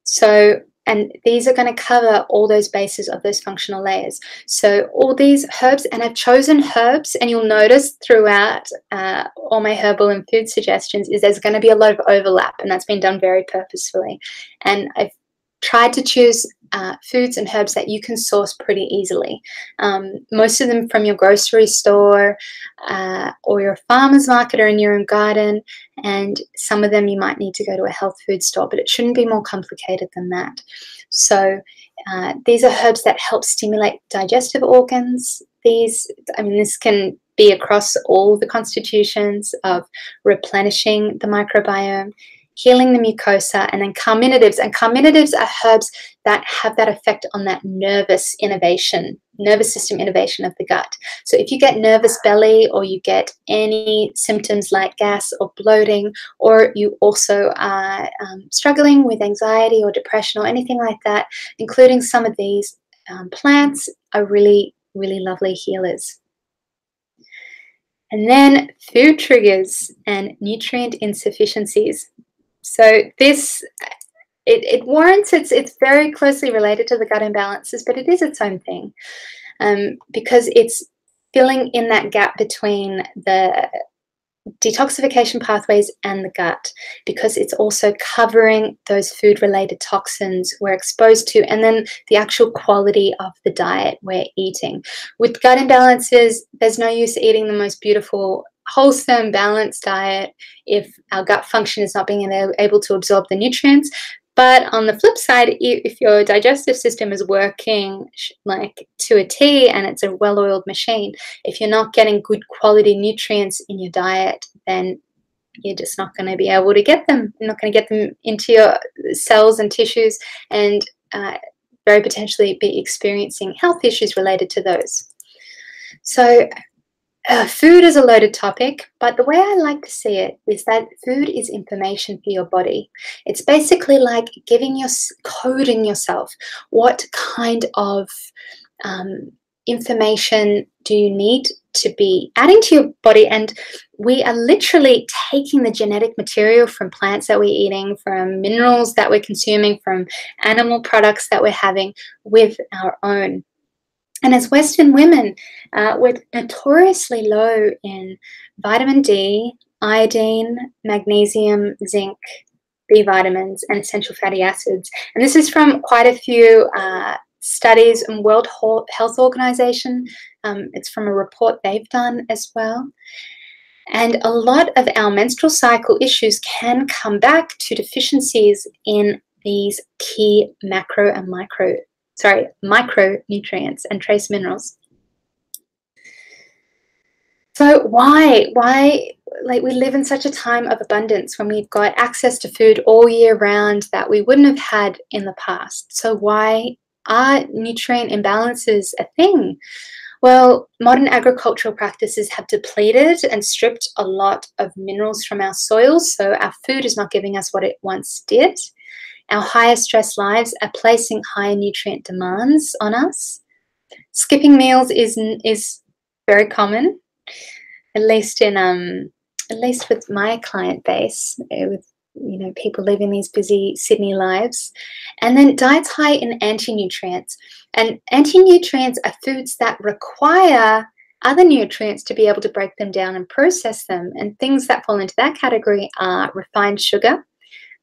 So, and these are going to cover all those bases of those functional layers. So all these herbs, and I've chosen herbs, and you'll notice throughout all my herbal and food suggestions is there's going to be a lot of overlap, and that's been done very purposefully. And I've tried to choose foods and herbs that you can source pretty easily. Most of them from your grocery store or your farmer's market or in your own garden, and some of them you might need to go to a health food store, but it shouldn't be more complicated than that. So these are herbs that help stimulate digestive organs. This can be across all the constitutions of replenishing the microbiome, healing the mucosa, and then carminatives. And carminatives are herbs that have that effect on that nervous system innervation of the gut. So if you get nervous belly, or you get any symptoms like gas or bloating, or you also are struggling with anxiety or depression or anything like that, including some of these plants are really, really lovely healers. And then food triggers and nutrient insufficiencies. So this, it warrants, it's very closely related to the gut imbalances, but it is its own thing because it's filling in that gap between the detoxification pathways and the gut, because it's also covering those food-related toxins we're exposed to, and then the actual quality of the diet we're eating. With gut imbalances, there's no use eating the most beautiful, wholesome, balanced diet if our gut function is not being able to absorb the nutrients. But on the flip side, if your digestive system is working like to a T and it's a well-oiled machine, if you're not getting good quality nutrients in your diet, then you're just not going to be able to get them. You're not going to get them into your cells and tissues, and very potentially be experiencing health issues related to those. So food is a loaded topic, but the way I like to see it is that food is information for your body. It's basically like coding yourself. What kind of information do you need to be adding to your body? And we are literally taking the genetic material from plants that we're eating, from minerals that we're consuming, from animal products that we're having with our own. And as Western women, we're notoriously low in vitamin D, iodine, magnesium, zinc, B vitamins, and essential fatty acids. And this is from quite a few studies and World Health Organization. It's from a report they've done as well. And a lot of our menstrual cycle issues can come back to deficiencies in these key micronutrients and trace minerals. So why, like, we live in such a time of abundance when we've got access to food all year round that we wouldn't have had in the past. So why are nutrient imbalances a thing? Well, modern agricultural practices have depleted and stripped a lot of minerals from our soils, so our food is not giving us what it once did. Our higher stress lives are placing higher nutrient demands on us. Skipping meals is very common, at least with my client base, with people living these busy Sydney lives. And then diets high in anti-nutrients. And anti-nutrients are foods that require other nutrients to be able to break them down and process them. And things that fall into that category are refined sugar,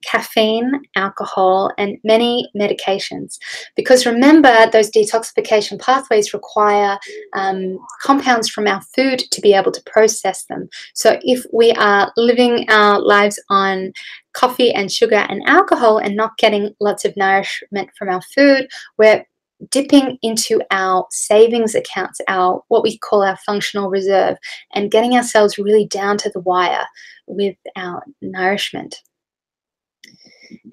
caffeine, alcohol, and many medications. Because remember, those detoxification pathways require compounds from our food to be able to process them. So if we are living our lives on coffee and sugar and alcohol and not getting lots of nourishment from our food, we're dipping into our savings accounts, what we call our functional reserve, and getting ourselves really down to the wire with our nourishment.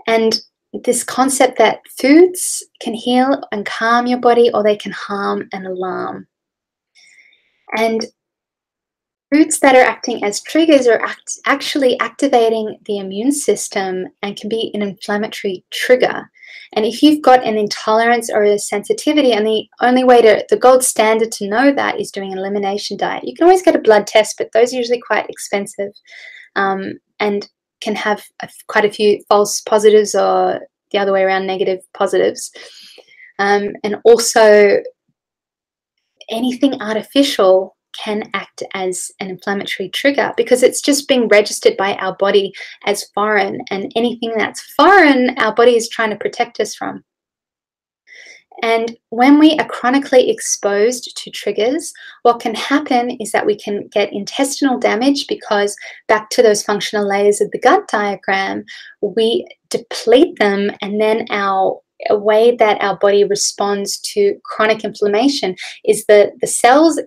And this concept that foods can heal and calm your body, or they can harm and alarm. And foods that are acting as triggers are actually activating the immune system and can be an inflammatory trigger. And if you've got an intolerance or a sensitivity, and the gold standard to know that is doing an elimination diet. You can always get a blood test, but those are usually quite expensive. And can have quite a few false positives, or the other way around, negative positives. And also, anything artificial can act as an inflammatory trigger because it's just being registered by our body as foreign. And anything that's foreign, our body is trying to protect us from. And when we are chronically exposed to triggers, what can happen is that we can get intestinal damage because, back to those functional layers of the gut diagram, we deplete them, and then a way that our body responds to chronic inflammation is the cells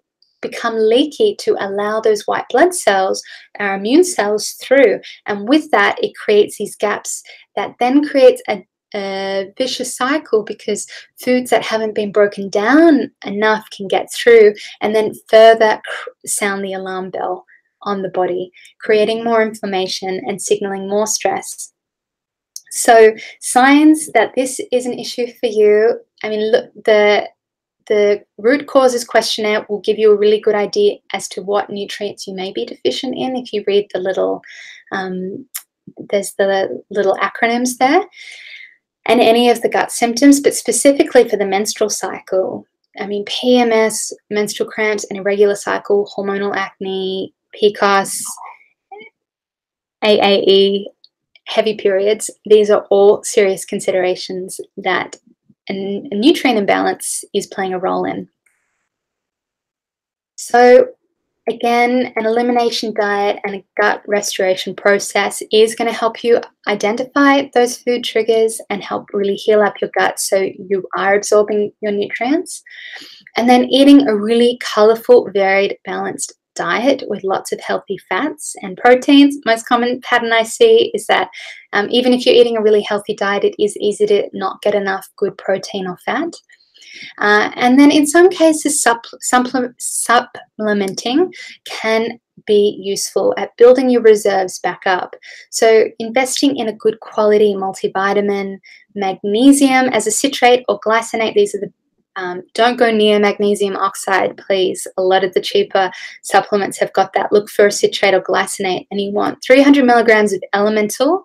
become leaky to allow those white blood cells, our immune cells, through. And with that, it creates these gaps that then creates a vicious cycle, because foods that haven't been broken down enough can get through and then further sound the alarm bell on the body, creating more inflammation and signaling more stress. So signs that this is an issue for you, I mean, look, the root causes questionnaire will give you a really good idea as to what nutrients you may be deficient in if you read the little there's the little acronyms there. And any of the gut symptoms, but specifically for the menstrual cycle. I mean, PMS, menstrual cramps, an irregular cycle, hormonal acne, PCOS, AAE, heavy periods. These are all serious considerations that a nutrient imbalance is playing a role in. So again, an elimination diet and a gut restoration process is going to help you identify those food triggers and help really heal up your gut so you are absorbing your nutrients. And then eating a really colorful, varied, balanced diet with lots of healthy fats and proteins. Most common pattern I see is that even if you're eating a really healthy diet, it is easy to not get enough good protein or fat. And then in some cases, supplementing can be useful at building your reserves back up. So investing in a good quality multivitamin, magnesium as a citrate or glycinate, these are the don't go near magnesium oxide, please. A lot of the cheaper supplements have got that. Look for a citrate or glycinate, and you want 300 milligrams of elemental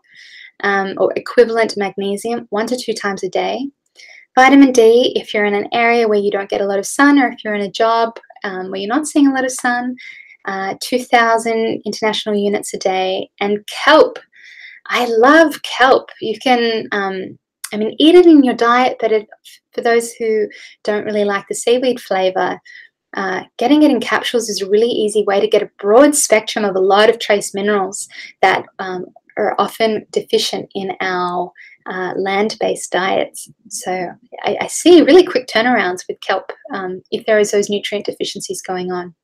or equivalent magnesium 1 to 2 times a day. Vitamin D, if you're in an area where you don't get a lot of sun, or if you're in a job where you're not seeing a lot of sun, 2,000 international units a day. And kelp, I love kelp. You can, eat it in your diet, but for those who don't really like the seaweed flavor, getting it in capsules is a really easy way to get a broad spectrum of a lot of trace minerals that are often deficient in our land-based diets. So I see really quick turnarounds with kelp if there is those nutrient deficiencies going on.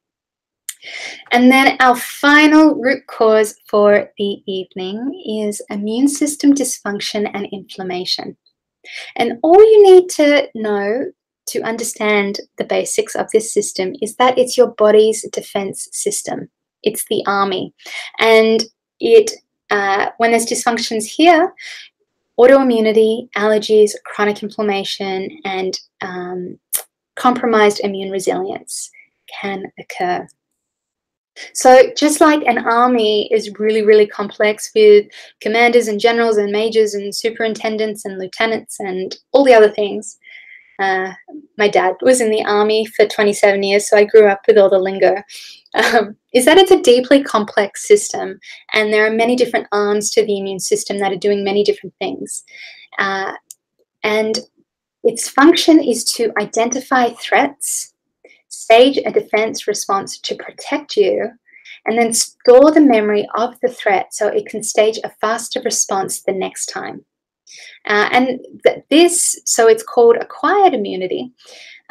And then our final root cause for the evening is immune system dysfunction and inflammation. And all you need to know to understand the basics of this system is that it's your body's defense system. It's the army. And when there's dysfunctions here, autoimmunity, allergies, chronic inflammation, and compromised immune resilience can occur. So just like an army is really, really complex with commanders and generals and majors and superintendents and lieutenants and all the other things, my dad was in the army for 27 years, so I grew up with all the lingo, is that it's a deeply complex system, and there are many different arms to the immune system that are doing many different things. And its function is to identify threats, stage a defense response to protect you, and then store the memory of the threat so it can stage a faster response the next time. So it's called acquired immunity,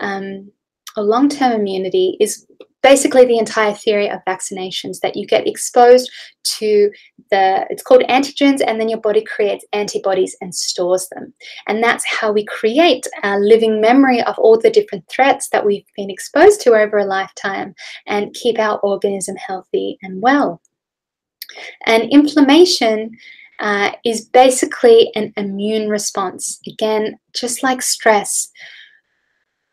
or long-term immunity, is basically the entire theory of vaccinations, that you get exposed to it's called antigens, and then your body creates antibodies and stores them. And that's how we create a living memory of all the different threats that we've been exposed to over a lifetime and keep our organism healthy and well. And inflammation is basically an immune response. Again, just like stress,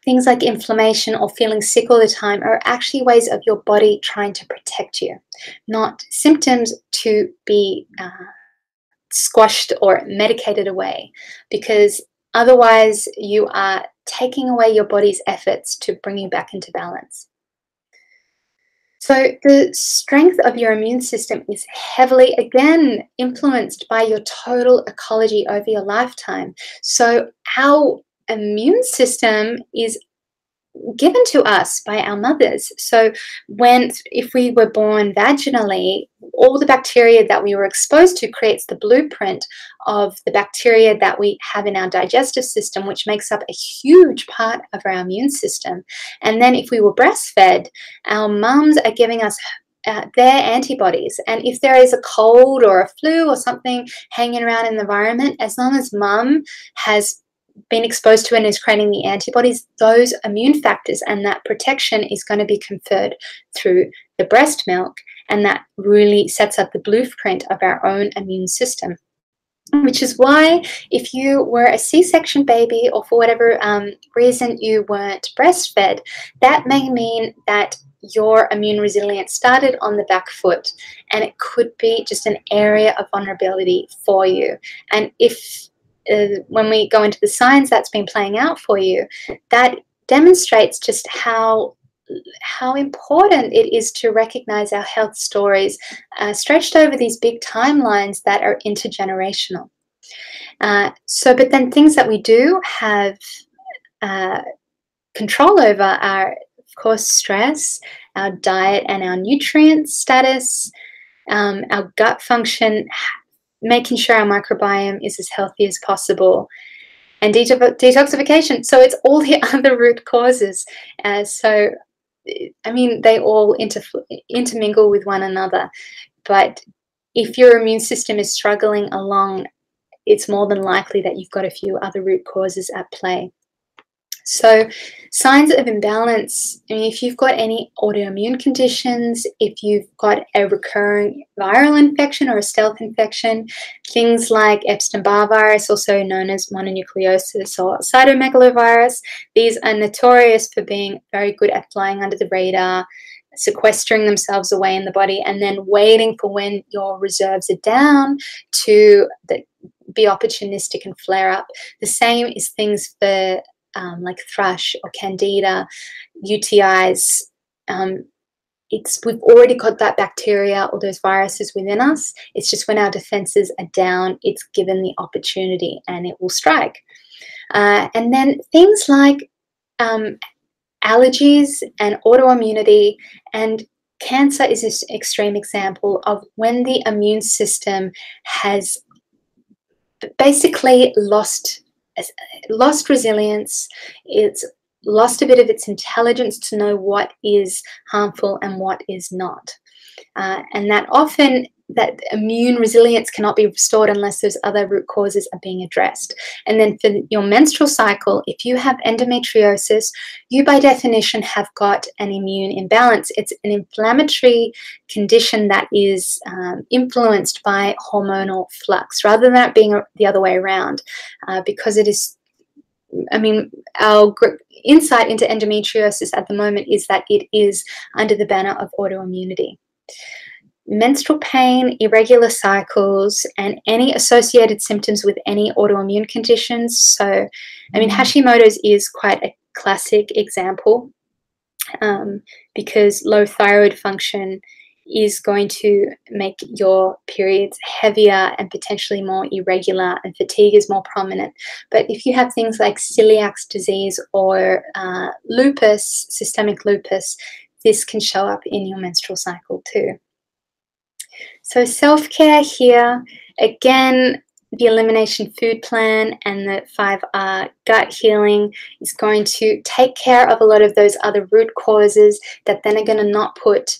things like inflammation or feeling sick all the time are actually ways of your body trying to protect you, not symptoms to be squashed or medicated away, because otherwise you are taking away your body's efforts to bring you back into balance. So the strength of your immune system is heavily, again, influenced by your total ecology over your lifetime. So our immune system is given to us by our mothers. So if we were born vaginally, all the bacteria that we were exposed to creates the blueprint of the bacteria that we have in our digestive system, which makes up a huge part of our immune system. And then if we were breastfed, our mums are giving us their antibodies. And if there is a cold or a flu or something hanging around in the environment, as long as mum has been exposed to and is creating the antibodies, those immune factors and that protection is going to be conferred through the breast milk, and that really sets up the blueprint of our own immune system. Which is why if you were a C-section baby, or for whatever reason you weren't breastfed, that may mean that your immune resilience started on the back foot, and it could be just an area of vulnerability for you. And if when we go into the signs that's been playing out for you, that demonstrates just how important it is to recognize our health stories stretched over these big timelines that are intergenerational. But then things that we do have control over are, of course, stress, our diet and our nutrient status, our gut function, making sure our microbiome is as healthy as possible, and detoxification. So it's all the other root causes. So, I mean, they all intermingle with one another. But if your immune system is struggling along, it's more than likely that you've got a few other root causes at play. So signs of imbalance, I mean, if you've got any autoimmune conditions, if you've got a recurring viral infection or a stealth infection, things like Epstein-Barr virus, also known as mononucleosis or cytomegalovirus, these are notorious for being very good at flying under the radar, sequestering themselves away in the body, and then waiting for when your reserves are down to be opportunistic and flare up. The same is things for like thrush or candida, UTIs. We've already got that bacteria or those viruses within us. It's just when our defenses are down, it's given the opportunity and it will strike. And then things like allergies and autoimmunity and cancer is this extreme example of when the immune system has basically lost resilience. It's lost a bit of its intelligence to know what is harmful and what is not. And that often that immune resilience cannot be restored unless those other root causes are being addressed. And then for your menstrual cycle, if you have endometriosis, you by definition have got an immune imbalance. It's an inflammatory condition that is influenced by hormonal flux, rather than that being the other way around, because it is, I mean, our insight into endometriosis at the moment is that it is under the banner of autoimmunity. Menstrual pain, irregular cycles, and any associated symptoms with any autoimmune conditions. So, I mean, Hashimoto's is quite a classic example, because low thyroid function is going to make your periods heavier and potentially more irregular, and fatigue is more prominent. But if you have things like celiac disease or lupus, systemic lupus, this can show up in your menstrual cycle too. So self-care here, again, the elimination food plan and the 5R gut healing is going to take care of a lot of those other root causes that then are going to not put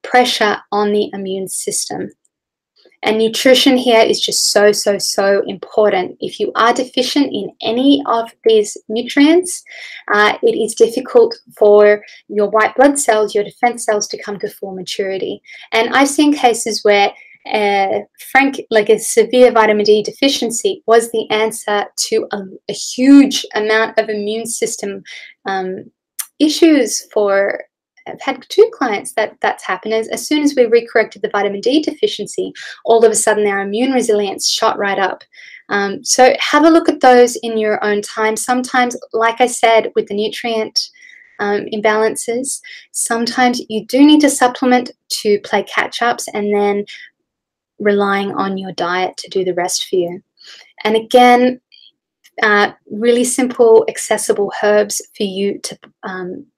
pressure on the immune system. And nutrition here is just so, so, so important. If you are deficient in any of these nutrients, it is difficult for your white blood cells, your defense cells, to come to full maturity. And I've seen cases where like a severe vitamin D deficiency was the answer to a huge amount of immune system issues. I've had 2 clients that's happened. As soon as we recorrected the vitamin D deficiency, all of a sudden their immune resilience shot right up. So have a look at those in your own time. Sometimes, like I said, with the nutrient imbalances, sometimes you do need to supplement to play catch-ups, and then relying on your diet to do the rest for you. And again, really simple, accessible herbs for you to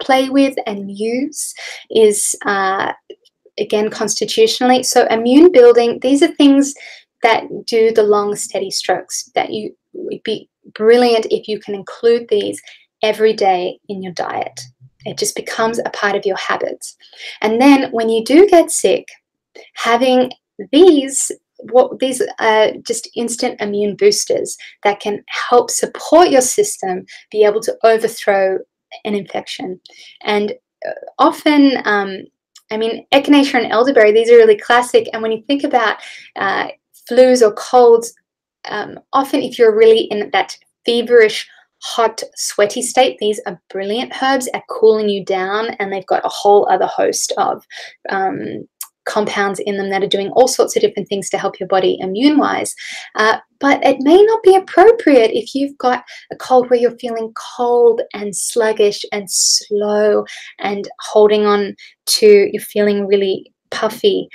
play with and use is, again, constitutionally. So immune building, these are things that do the long, steady strokes that would be brilliant if you can include these every day in your diet. It just becomes a part of your habits. And then when you do get sick, having these are just instant immune boosters that can help support your system be able to overthrow an infection. And often, I mean, echinacea and elderberry, these are really classic. And when you think about flus or colds, often if you're really in that feverish, hot, sweaty state, these are brilliant herbs at cooling you down, and they've got a whole other host of compounds in them that are doing all sorts of different things to help your body immune-wise. But it may not be appropriate if you've got a cold where you're feeling cold and sluggish and slow and holding on to, you're feeling really puffy,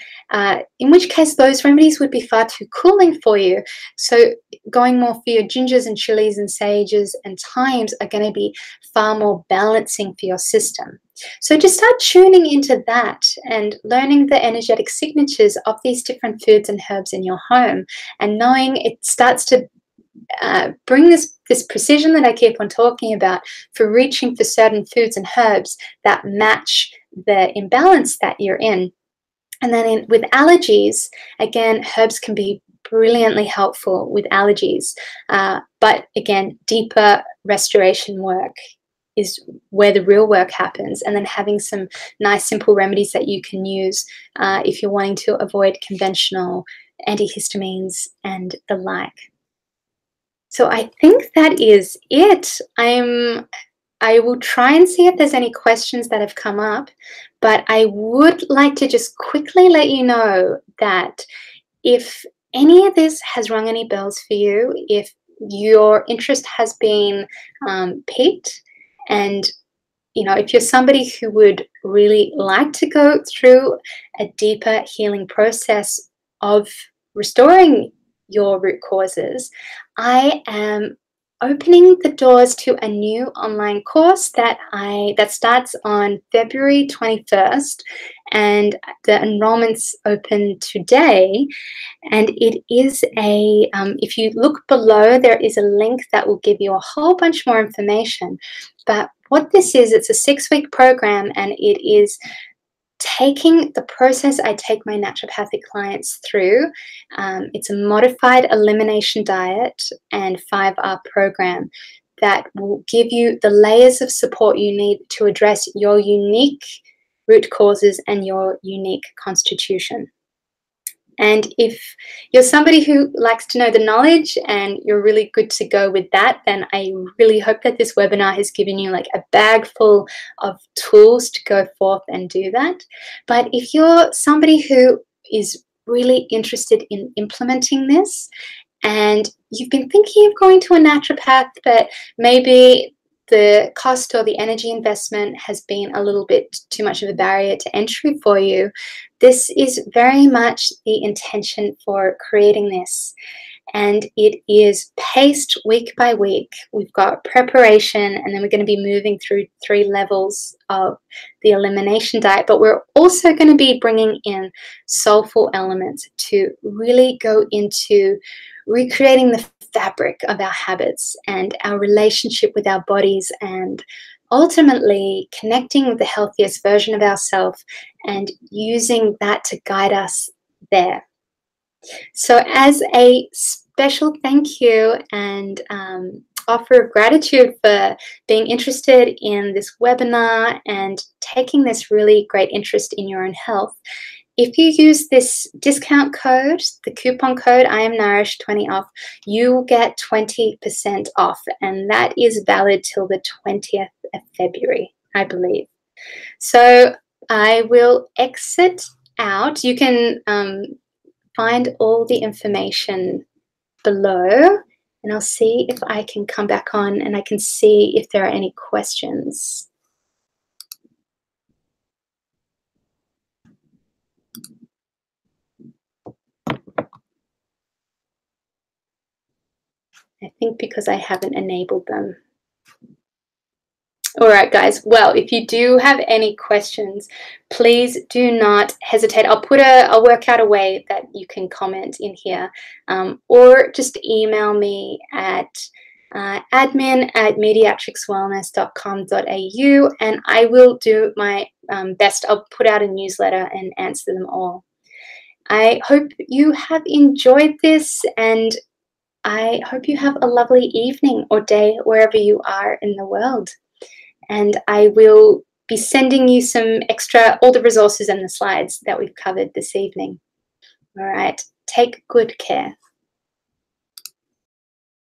in which case those remedies would be far too cooling for you. So going more for your gingers and chilies and sages and thymes are going to be far more balancing for your system. So just start tuning into that and learning the energetic signatures of these different foods and herbs in your home, and knowing it starts to bring this precision that I keep on talking about for reaching for certain foods and herbs that match the imbalance that you're in. And then with allergies, again, herbs can be brilliantly helpful with allergies. But again, deeper restoration work is where the real work happens. And then having some nice, simple remedies that you can use if you're wanting to avoid conventional antihistamines and the like. So I think that is it. I will try and see if there's any questions that have come up, but I would like to just quickly let you know that if any of this has rung any bells for you, if your interest has been piqued, and if you're somebody who would really like to go through a deeper healing process of restoring your root causes, I am opening the doors to a new online course that starts on February 21st, and the enrollment's open today. And it is if you look below, there is a link that will give you a whole bunch more information. But what this is, it's a 6-week program, and it is taking the process I take my naturopathic clients through. It's a modified elimination diet and 5R program that will give you the layers of support you need to address your unique root causes and your unique constitution. And if you're somebody who likes to know the knowledge and you're really good to go with that, then I really hope that this webinar has given you like a bag full of tools to go forth and do that. But if you're somebody who is really interested in implementing this, and you've been thinking of going to a naturopath, but maybe the cost or the energy investment has been a little bit too much of a barrier to entry for you, this is very much the intention for creating this. And it is paced week by week. We've got preparation, and then we're going to be moving through 3 levels of the elimination diet. But we're also going to be bringing in soulful elements to really go into recreating the fabric of our habits and our relationship with our bodies, and ultimately connecting with the healthiest version of ourselves and using that to guide us there. So as a special thank you and offer of gratitude for being interested in this webinar and taking this really great interest in your own health, if you use this discount code, the coupon code I am nourished 20 off, you will get 20% off, and that is valid till the 20th of February, I believe. So I will exit out. You can find all the information below, and I'll see if I can come back on and I can see if there are any questions. I think because I haven't enabled them. All right, guys. Well, if you do have any questions, please do not hesitate. I'll work out a way that you can comment in here, or just email me at admin@mediatricswellness.com.au, and I will do my best. I'll put out a newsletter and answer them all. I hope you have enjoyed this, and I hope you have a lovely evening or day wherever you are in the world. And I will be sending you all the resources and the slides that we've covered this evening. All right, take good care.